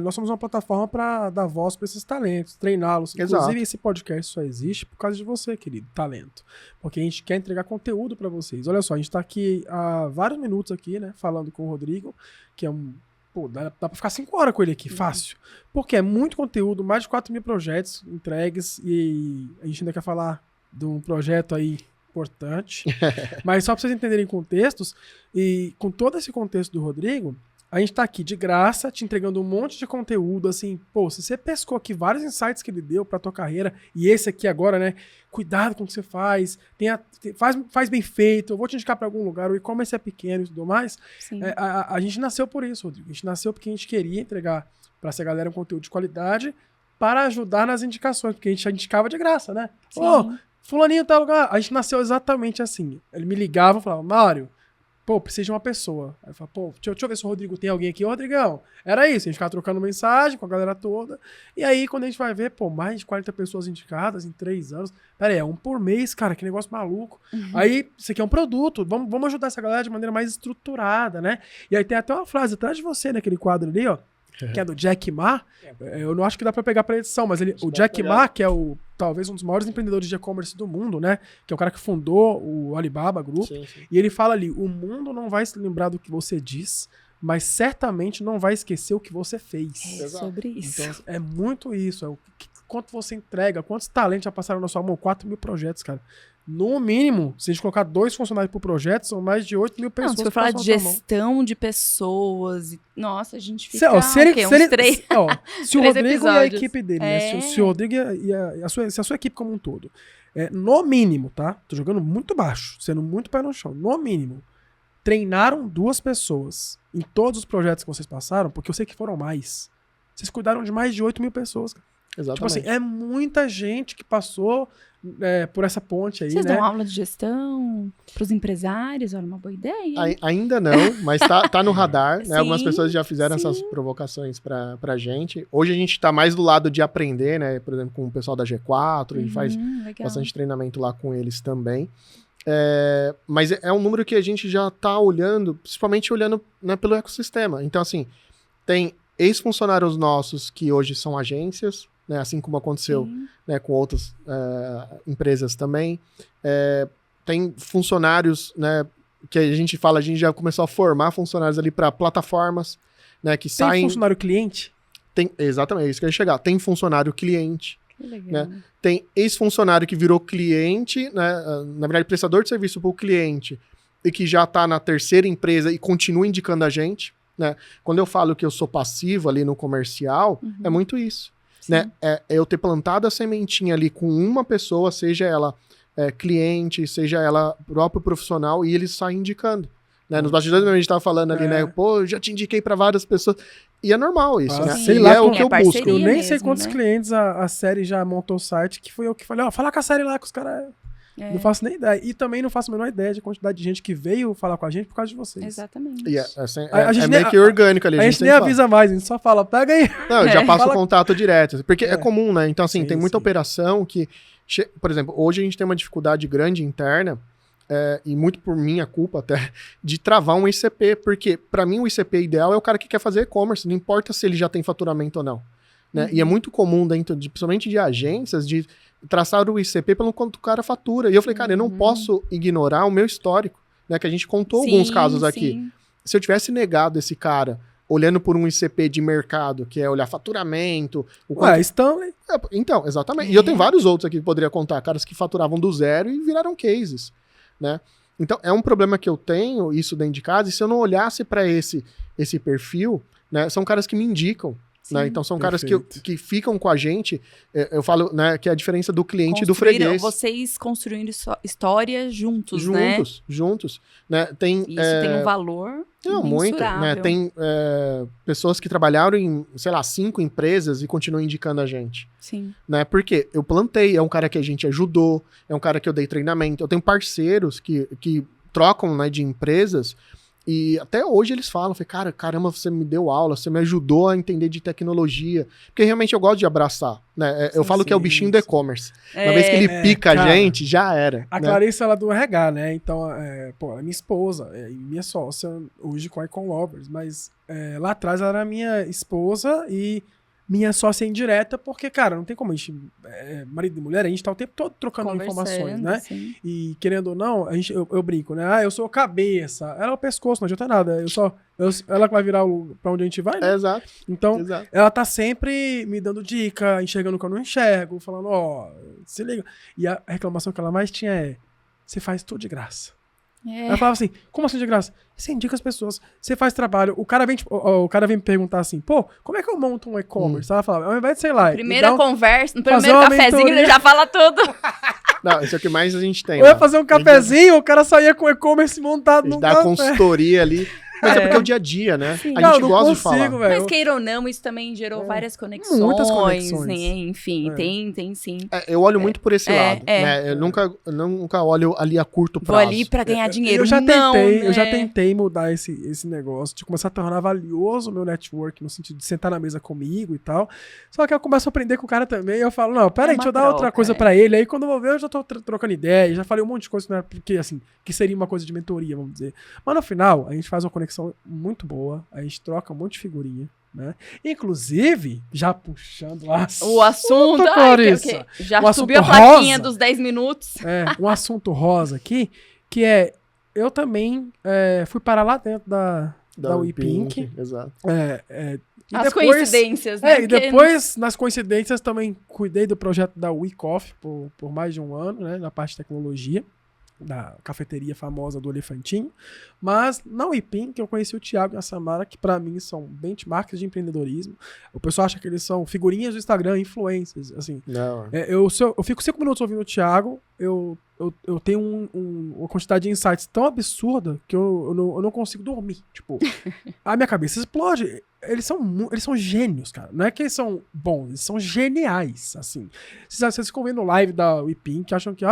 nós somos uma plataforma para dar voz para esses talentos, treiná-los. Inclusive, esse podcast só existe por causa de você, querido talento. Porque a gente quer entregar conteúdo para vocês. Olha só, a gente tá aqui há vários minutos aqui, né? Falando com o Rodrigo, que é um... Pô, dá pra ficar 5 horas com ele aqui, fácil. Porque é muito conteúdo, mais de 4.000 projetos entregues, e a gente ainda quer falar de um projeto aí importante. Mas só pra vocês entenderem contextos, e com todo esse contexto do Rodrigo, a gente tá aqui de graça, te entregando um monte de conteúdo, assim, pô, se você pescou aqui vários insights que ele deu pra tua carreira, e esse aqui agora, né, cuidado com o que você faz, faz bem feito, eu vou te indicar pra algum lugar, o e-commerce é pequeno e tudo mais, a gente nasceu por isso, Rodrigo, a gente nasceu porque a gente queria entregar pra essa galera um conteúdo de qualidade para ajudar nas indicações, porque a gente indicava de graça, né? Ô, fulaninho tá lugar, a gente nasceu exatamente assim, ele me ligava e falava, Mário, pô, precisa de uma pessoa. Aí eu falo, pô, deixa eu ver se o Rodrigo tem alguém aqui. Ô, Rodrigão, era isso. A gente ficava trocando mensagem com a galera toda. E aí, quando a gente vai ver, pô, mais de 40 pessoas indicadas em 3 anos. Pera aí, é um por mês, cara, que negócio maluco. Aí, isso aqui é um produto. Vamos ajudar essa galera de maneira mais estruturada, né? E aí tem até uma frase atrás de você, naquele quadro ali, ó, que é do Jack Ma. Eu não acho que dá pra pegar pra edição, mas o Jack Ma, que é talvez um dos maiores empreendedores de e-commerce do mundo, né? Que é o cara que fundou o Alibaba Group. Sim. E ele fala ali, o mundo não vai se lembrar do que você diz, mas certamente não vai esquecer o que você fez. É sobre isso. Então, é muito isso. Quanto você entrega, quantos talentos já passaram na sua mão? 4 mil projetos, cara. No mínimo, se a gente colocar 2 funcionários por projeto, são mais de 8 mil pessoas. Não, se for falar de gestão de pessoas, nossa, a gente fica uns 3 se o Rodrigo episódios. E a equipe dele, né? Se o Rodrigo e a sua equipe como um todo, no mínimo, tá? Tô jogando muito baixo, sendo muito pé no chão. No mínimo, treinaram 2 pessoas em todos os projetos que vocês passaram, porque eu sei que foram mais. Vocês cuidaram de mais de 8 mil pessoas, cara. Exatamente. Tipo assim, é muita gente que passou por essa ponte aí, Vocês né? dão aula de gestão pros empresários? Olha, uma boa ideia. Ainda não, mas tá no radar, né? Sim, algumas pessoas já fizeram essas provocações pra gente. Hoje a gente tá mais do lado de aprender, né? Por exemplo, com o pessoal da G4, a gente faz bastante treinamento lá com eles também. Mas é um número que a gente já tá olhando, principalmente olhando, né, pelo ecossistema. Então, assim, tem ex-funcionários nossos que hoje são agências, né, assim como aconteceu, né, com outras empresas também. Tem funcionários, né, que a gente já começou a formar funcionários ali para plataformas, né, que saem... Tem funcionário cliente? Exatamente, é isso que eu ia chegar. Tem funcionário cliente. Que legal. Né? Tem ex-funcionário que virou cliente, né, na verdade, prestador de serviço para o cliente, e que já está na terceira empresa e continua indicando a gente. Né? Quando eu falo que eu sou passivo ali no comercial, é muito isso. Né? É eu ter plantado a sementinha ali com uma pessoa, seja ela cliente, seja ela próprio profissional, e eles saem indicando. Né? Nos bastidores a gente estava falando ali, né? Pô, eu já te indiquei para várias pessoas. E é normal isso, né? Sei lá, é o que eu busco. Eu nem mesmo, sei quantos clientes a série já montou o site, que foi eu que falei, fala com a série lá, que os caras... Não faço nem ideia. E também não faço a menor ideia de quantidade de gente que veio falar com a gente por causa de vocês. Exatamente. E é meio que orgânico ali. A gente nem avisa mais, a gente só fala, pega aí. Não, eu já passo o contato direto. Porque é comum, né? Então, assim, tem muita operação que... Por exemplo, hoje a gente tem uma dificuldade grande interna, e muito por minha culpa até, de travar um ICP. Porque, para mim, o ICP ideal é o cara que quer fazer e-commerce. Não importa se ele já tem faturamento ou não. Né? E é muito comum, dentro principalmente de agências, de traçar o ICP pelo quanto o cara fatura. E eu falei, cara, eu não posso ignorar o meu histórico, né? Que a gente contou alguns casos aqui. Se eu tivesse negado esse cara, olhando por um ICP de mercado, que é olhar faturamento... Stanley. Então, exatamente. E eu tenho vários outros aqui que poderia contar, caras que faturavam do zero e viraram cases, né? Então, é um problema que eu tenho, isso dentro de casa, e se eu não olhasse para esse perfil, né? São caras que me indicam. Né? Então são caras que ficam com a gente, eu falo, né, que é a diferença do cliente e do freguês. Vocês construindo histórias juntos, né? Juntos. Né? Isso tem um valor muito, né? Tem pessoas que trabalharam em, sei lá, 5 empresas e continuam indicando a gente. Sim. Né? Porque eu plantei, é um cara que a gente ajudou, é um cara que eu dei treinamento. Eu tenho parceiros que trocam, né, de empresas. E até hoje eles falam, caramba, você me deu aula, você me ajudou a entender de tecnologia. Porque realmente eu gosto de abraçar, né? Eu falo que é o bichinho do e-commerce. Uma vez que ele pica a gente, já era. A Clarice, ela é do RH, né? Então, é minha esposa e minha sócia hoje com a Icon Lovers. Mas lá atrás ela era minha esposa e minha sócia indireta, porque, cara, não tem como a gente, marido e mulher, a gente tá o tempo todo trocando informações, né? Sim. E, querendo ou não, eu brinco, né? Eu sou a cabeça, ela é o pescoço, não adianta nada. Ela que vai virar pra onde a gente vai, né? Exato. Então, ela tá sempre me dando dica, enxergando o que eu não enxergo, falando, se liga. E a reclamação que ela mais tinha você faz tudo de graça. É. Ela falava assim, como assim de graça? Você indica as pessoas, você faz trabalho, o cara vem me perguntar assim, pô, como é que eu monto um e-commerce? Ela falava, ao invés de, sei lá... Primeira conversa, no fazer primeiro uma cafezinho mentoria. ele já fala tudo. Não, isso é o que mais a gente tem. Eu ia lá. fazer um cafezinho, o cara saía com o e-commerce montado Ele no dá café. consultoria ali. Mas é porque é o dia a dia, né? Sim. A Não, gente não gosta de consigo, falar. velho. Mas queira ou não, isso também gerou várias conexões. Muitas conexões. Né? Enfim, É. tem sim. Eu olho muito por esse lado, é. né? Eu nunca olho ali a curto Vou prazo. ali pra ganhar dinheiro. Eu já Não, tentei, né? eu já tentei mudar esse negócio, de começar a tornar valioso o meu network, no sentido de sentar na mesa comigo e tal. Só que eu começo a aprender com o cara também, e eu falo, não, peraí, É uma deixa eu dar outra troca, coisa é. pra ele. Aí quando eu vou ver, eu já tô trocando ideia, já falei um monte de coisa que não era porque, assim, que seria uma coisa de mentoria, vamos dizer. Mas no final, a gente faz uma conexão muito boa, a gente troca um monte de figurinha, né? Inclusive, já puxando O assunto. Ai, Clarissa. Já O subiu a assunto plaquinha rosa. dos 10 minutos. um assunto rosa aqui, que é, eu também fui parar lá dentro da WePink. Exato. E As depois, coincidências, né? e depois, nas coincidências, também cuidei do projeto da WeCoffee por mais de um ano, né, na parte de tecnologia, da cafeteria famosa do Elefantinho. Mas na WePink eu conheci o Thiago e a Samara, que pra mim são benchmarks de empreendedorismo. O pessoal acha que eles são figurinhas do Instagram, influencers, assim. Não. Eu fico 5 minutos ouvindo o Thiago, eu tenho uma quantidade de insights tão absurda que eu não consigo dormir. Tipo, a minha cabeça explode. Eles são gênios, cara. Não é que eles são bons, eles são geniais, assim. Vocês ficam vendo live da WePink, acham que,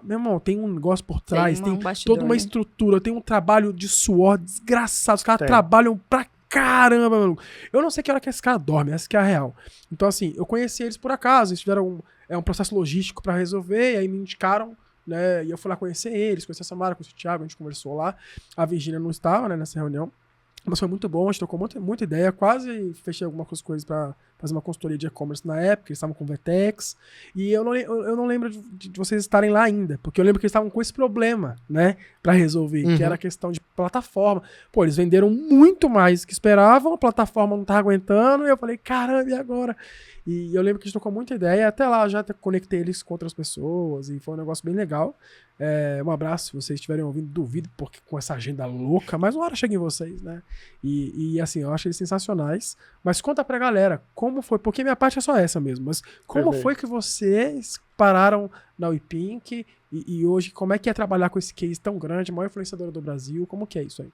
meu irmão, tem um negócio por trás, tem bastidor, toda uma né? estrutura, tem um trabalho de suor desgraçado. Os caras Tem. trabalham pra caramba, mano. Eu não sei que hora que esse cara dorme, essa que é a real. Então, assim, eu conheci eles por acaso, eles tiveram um processo logístico pra resolver, e aí me indicaram, né, e eu fui lá conhecer eles, conheci a Samara, conheci o Thiago, a gente conversou lá. A Virgínia não estava, né, nessa reunião, mas foi muito bom, a gente trocou muita ideia, quase fechei algumas coisas pra fazer uma consultoria de e-commerce na época, eles estavam com Vertex, e eu não lembro de vocês estarem lá ainda, porque eu lembro que eles estavam com esse problema, né, pra resolver, que era a questão de plataforma. Pô, eles venderam muito mais do que esperavam, a plataforma não tava aguentando, e eu falei, caramba, e agora? E eu lembro que a gente trocou muita ideia, até lá eu já conectei eles com outras pessoas, e foi um negócio bem legal. Um abraço, se vocês estiverem ouvindo, duvido, porque com essa agenda louca, mas uma hora chega em vocês, né? E assim, eu acho eles sensacionais. Mas conta pra galera, como foi, porque minha parte é só essa mesmo, mas como foi que vocês pararam na WePink e hoje, como é que é trabalhar com esse case tão grande, a maior influenciadora do Brasil, como que é isso aí?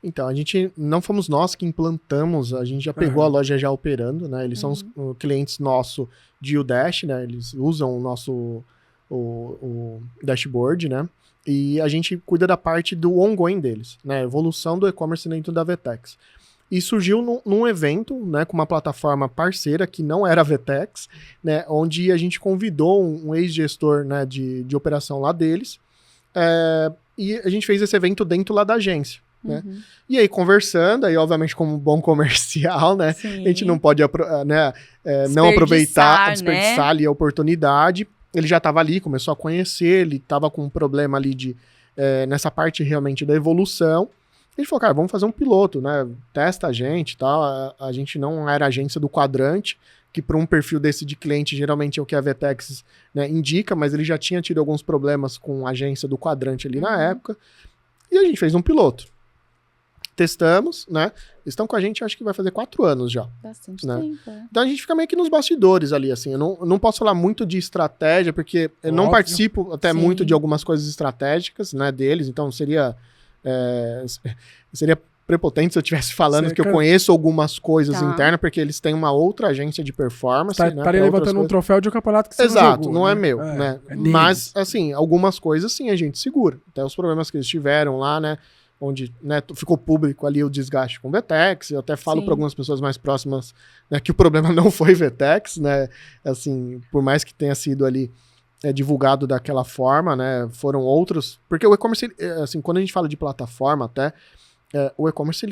Então, a gente não fomos nós que implantamos, a gente já pegou a loja já operando, né? Eles são os clientes nossos de Udash, né? Eles usam o nosso o dashboard, né? E a gente cuida da parte do ongoing deles, né? Evolução do e-commerce dentro da Vertex. E surgiu num evento, né, com uma plataforma parceira que não era a Vertex, né, onde a gente convidou um ex-gestor, né, de operação lá deles, e a gente fez esse evento dentro lá da agência. Né? E aí, conversando, aí obviamente como bom comercial, né, Sim. a gente não pode não aproveitar, desperdiçar né? ali a oportunidade. Ele já estava ali, começou a conhecer, ele estava com um problema ali nessa parte realmente da evolução. Ele falou, cara, vamos fazer um piloto, né? Testa a gente e tal. A gente não era agência do Quadrante, que para um perfil desse de cliente, geralmente é o que a Vertex, né, indica, mas ele já tinha tido alguns problemas com a agência do Quadrante ali na época. E a gente fez um piloto. Testamos, né? Eles estão com a gente, acho que vai fazer 4 anos já. Bastante né? tempo, é. Então a gente fica meio que nos bastidores ali, assim. Eu não posso falar muito de estratégia, porque eu não Óbvio. participo até Sim. muito de algumas coisas estratégicas, né, deles. Então seria prepotente se eu estivesse falando que eu conheço algumas coisas internas, porque eles têm uma outra agência de performance. Estaria levantando um troféu de um campeonato que você Exato, não jogou, não é né? meu, né? É deles. Mas, assim, algumas coisas, sim, a gente segura. Até os problemas que eles tiveram lá, né? Onde, né, ficou público ali o desgaste com o Vertex. Eu até falo Sim. para algumas pessoas mais próximas, né, que o problema não foi Vertex, né? Assim, por mais que tenha sido ali divulgado daquela forma, né? Foram outros. Porque o e-commerce, assim, quando a gente fala de plataforma, até, o e-commerce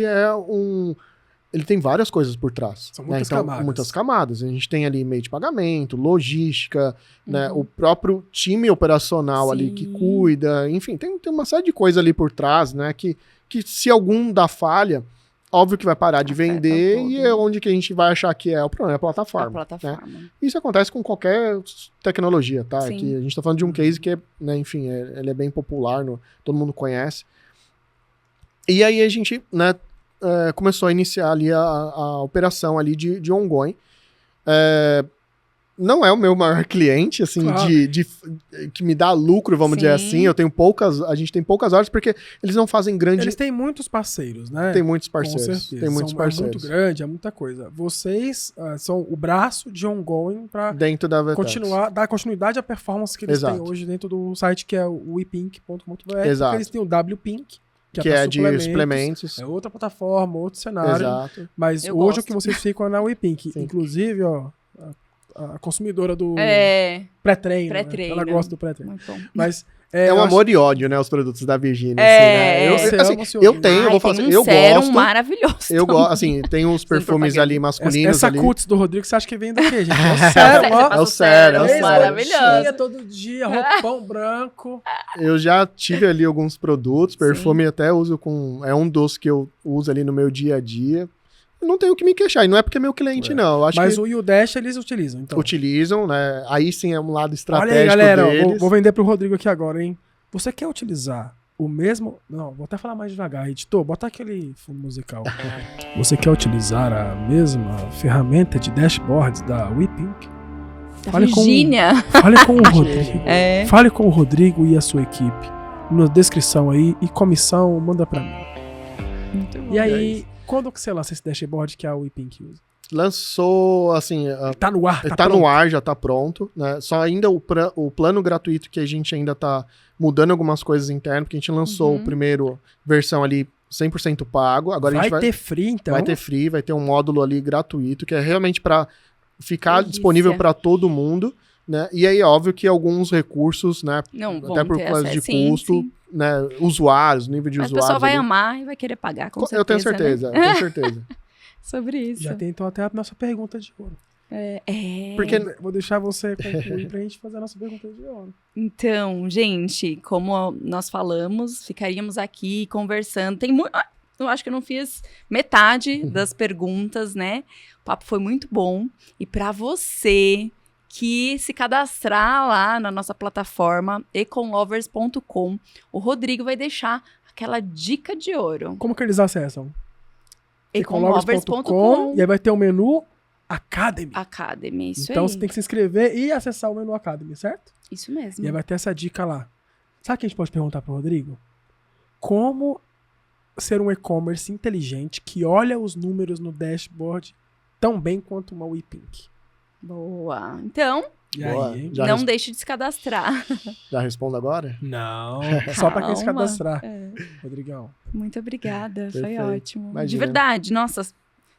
ele tem várias coisas por trás. São muitas né? Então, camadas. muitas camadas. A gente tem ali meio de pagamento, logística, né? O próprio time operacional ali que Sim. cuida, enfim, tem uma série de coisas ali por trás, né? Que se algum dá falha, óbvio que vai parar de Afeta vender tudo. e é onde que a gente vai achar que é o problema, é a plataforma. A plataforma. Né? Isso acontece com qualquer tecnologia, tá? Sim. Que a gente tá falando de um case que é, né, enfim, ele é bem popular, todo mundo conhece. E aí a gente, né, começou a iniciar ali a operação ali de ongoing. Não é o meu maior cliente, assim, Claro. que me dá lucro, vamos dizer assim. A gente tem poucas horas, porque eles não fazem grande... Eles têm muitos parceiros, né? Tem muitos Com parceiros. certeza. Tem muitos É parceiros. muito grande, é muita coisa. Vocês são o braço de ongoing para Dentro da Vertex. dar continuidade à performance que eles Exato. têm hoje dentro do site que é o wepink.com.br. Exato. Eles têm o WPink, Que pra é de suplementos. É outra plataforma, outro cenário. Exato. Mas Eu hoje gosto. o que vocês ficam é na WePink. Sim. Inclusive, ó, a consumidora do Pré-treino. pré-treino. Né? Ela gosta do pré-treino. Muito bom. Mas É um eu amor e ódio, né? Os produtos da Virginia. É, assim, né? Você ama o seu Eu vinho. tenho, eu vou falar tem assim, um eu sérum gosto. maravilhoso. Eu gosto, assim, tem uns perfumes propaganda. ali masculinos Essa ali. cutis do Rodrigo, você acha que vem do quê, gente? É o sérum, ó. É o sérum, é o sérum. Maravilhoso. Todo dia, roupão branco. Eu já tive ali alguns produtos, perfume até uso é um dos que eu uso ali no meu dia a dia. Eu não tenho o que me queixar, e não é porque é meu cliente, não. Eu acho Mas que o Yudash eles utilizam, então. utilizam, né? Aí sim é um lado Olha estratégico aí, galera, ó, deles. vou vender pro Rodrigo aqui agora, hein? Você quer utilizar o mesmo... Não, vou até falar mais devagar, editor. Bota aquele fundo musical. Você quer utilizar a mesma ferramenta de dashboards da WePink? Da Fale com- Virgínia. Fale com o Rodrigo. É. Fale com o Rodrigo e a sua equipe. Na descrição aí. E comissão, manda pra mim. Muito bom. E aí, quando que você lança esse dashboard que a WePink usa? Lançou, assim, Tá no ar, tá pronto. no ar, já tá pronto, né? Só ainda o plano gratuito que a gente ainda tá mudando algumas coisas internas, porque a gente lançou o primeiro versão ali 100% pago. Agora a gente Vai ter free, então? vai ter free, vai ter um módulo ali gratuito, que é realmente para ficar Delícia. disponível para todo mundo, né? E aí, óbvio que alguns recursos, né? Não, vão Até por ter causa de acesso, sim, custo, sim. né? Usuários, nível de Mas o usuários. pessoal vai ali. amar e vai querer pagar, com certeza. Eu tenho certeza, né? eu tenho certeza. Sobre isso. Já tem então até a nossa pergunta de ouro. Porque Vou deixar você concluir pra gente fazer a nossa pergunta de ouro. Então, gente, como nós falamos, ficaríamos aqui conversando. Tem muito. Eu acho que eu não fiz metade das perguntas, né? O papo foi muito bom. E para você que se cadastrar lá na nossa plataforma econlovers.com, o Rodrigo vai deixar aquela dica de ouro. Como que eles acessam? econlovers.com E aí vai ter o menu Academy. Academy, isso Então aí. você tem que se inscrever e acessar o menu Academy, certo? Isso mesmo. E aí vai ter essa dica lá. Sabe o que a gente pode perguntar pro Rodrigo? Como ser um e-commerce inteligente que olha os números no dashboard tão bem quanto uma WePink? Boa. Então, E Boa. aí, hein? Já não deixe de se cadastrar. Já respondo agora? Não, só pra quem se Calma. cadastrar. É. Rodrigão. Muito obrigada, foi Perfeito. ótimo. Imagina. De verdade, nossa,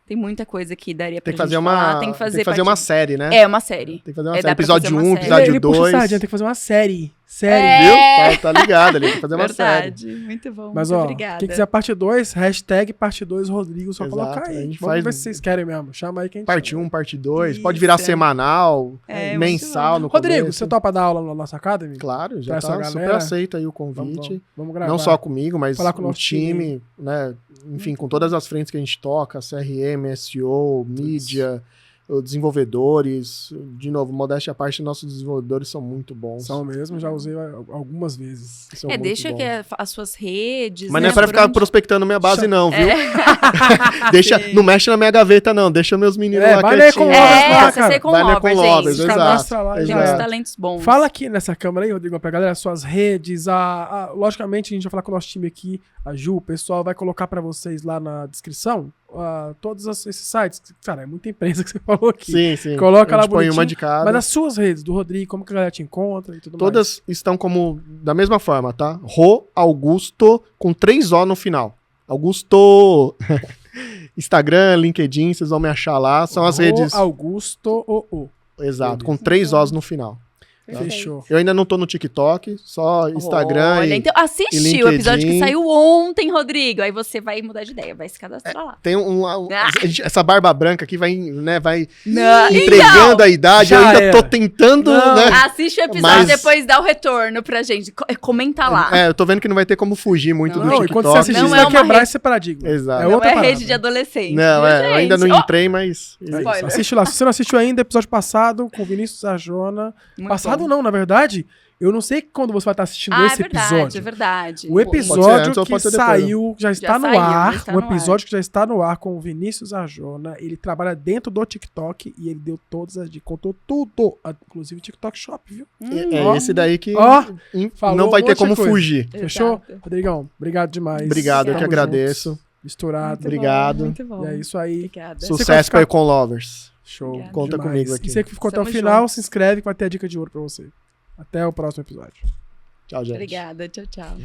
tem muita coisa que daria pra Tem que fazer gente uma, falar. Tem que fazer uma parte- série, né? É, uma série. Tem que fazer uma É, série. dá pra Episódio fazer uma 1, série. episódio Ele puxa 2. sardinha, tem que fazer uma série. Série. É. Viu? Tá ligado ali, tem que fazer uma série. Verdade, muito bom. Mas, muito ó, obrigada. quem quiser parte 2, hashtag parte 2 Rodrigo, só Exato, colocar a aí. gente Vamos faz- ver se vocês querem mesmo. Chama aí quem a gente Parte chama. 1, parte 2. Pode Isso, virar é. semanal, É, mensal muito no Rodrigo, começo. você topa dar aula na nossa Academy? Claro, já Pra essa tá galera? super aceito aí o Vamos, convite. vamos gravar. Não só comigo, mas Falar com o o nosso time, né? Enfim, com todas as frentes que a gente toca, CRM, SEO, mídia, desenvolvedores. De novo, modéstia à parte, nossos desenvolvedores são muito bons. São mesmo, já usei algumas vezes. São É, muito deixa bons. que as suas redes. Mas né, não é pra por ficar onde- prospectando minha base, não, viu? É. Deixa, Sim. não mexe na minha gaveta, não. Deixa meus meninos É, lá vai ler com quietinhos. Lovers lá, acessei com Vai ler com Lovers, Lovers, gente. exato. Cadastra lá, Tem exato. muitos talentos bons. Fala aqui nessa câmera aí, Rodrigo, pra galera, suas redes, logicamente a gente vai falar com o nosso time aqui, a Ju, o pessoal vai colocar pra vocês lá na descrição, todos esses sites. Cara, é muita empresa que você falou aqui. Sim, sim. Coloca A lá gente põe bonitinho, uma de cada. Mas as suas redes do Rodrigo, como que a galera te encontra e tudo mais. Todas estão como da mesma forma, tá? Ro Augusto com 3 O no final. Augusto. Instagram, LinkedIn, vocês vão me achar lá. São as redes. Augusto O. Exato, com Beleza. 3 Os no final. Fechou. Eu ainda não tô no TikTok, só Instagram Olha, e então assiste o episódio que saiu ontem, Rodrigo. Aí você vai mudar de ideia, vai se cadastrar lá. Tem essa barba branca aqui vai Não, entregando então, a idade. já Eu ainda tô era. tentando, Não. né? assiste o episódio Mas- depois dá o retorno pra gente. Comenta lá. Eu tô vendo que não vai ter como fugir muito do Não, e TikTok. quando você assistir, Não você é vai uma quebrar rede- esse paradigma. Exato. Não outra é parada. rede de adolescente. Não, viu, eu ainda não gente? Ó, entrei, mas... É isso. Spoiler. Assiste lá. Se você não assistiu ainda, episódio passado com o Vinícius Arjona. muito Passado bom. não, na verdade. Eu não sei quando você vai estar assistindo Ah, esse é verdade, episódio. é verdade. O Pode ser episódio antes ou que pode ser depois. saiu já está no saiu, ar. já está O no episódio que já está no ar com o Vinícius Arjona. Ele trabalha dentro do TikTok e ele deu todas as dicas, contou tudo. Inclusive o TikTok Shop, viu? É Ó. esse daí que Ó, não falou vai um ter monte de como coisa. fugir. Fechou? Exato. Rodrigão, obrigado demais. Obrigado, eu que Tamo agradeço. juntos, misturado. Muito Obrigado. Bom, muito bom. E é isso aí. Obrigada. Você vai Sucesso ficar- para Econ Lovers. Show. Obrigada. Conta demais. comigo aqui. E você que ficou até o Tamo final, juntos. se inscreve que vai ter a dica de ouro pra você. Até o próximo episódio. Tchau, gente. Obrigada, tchau, tchau.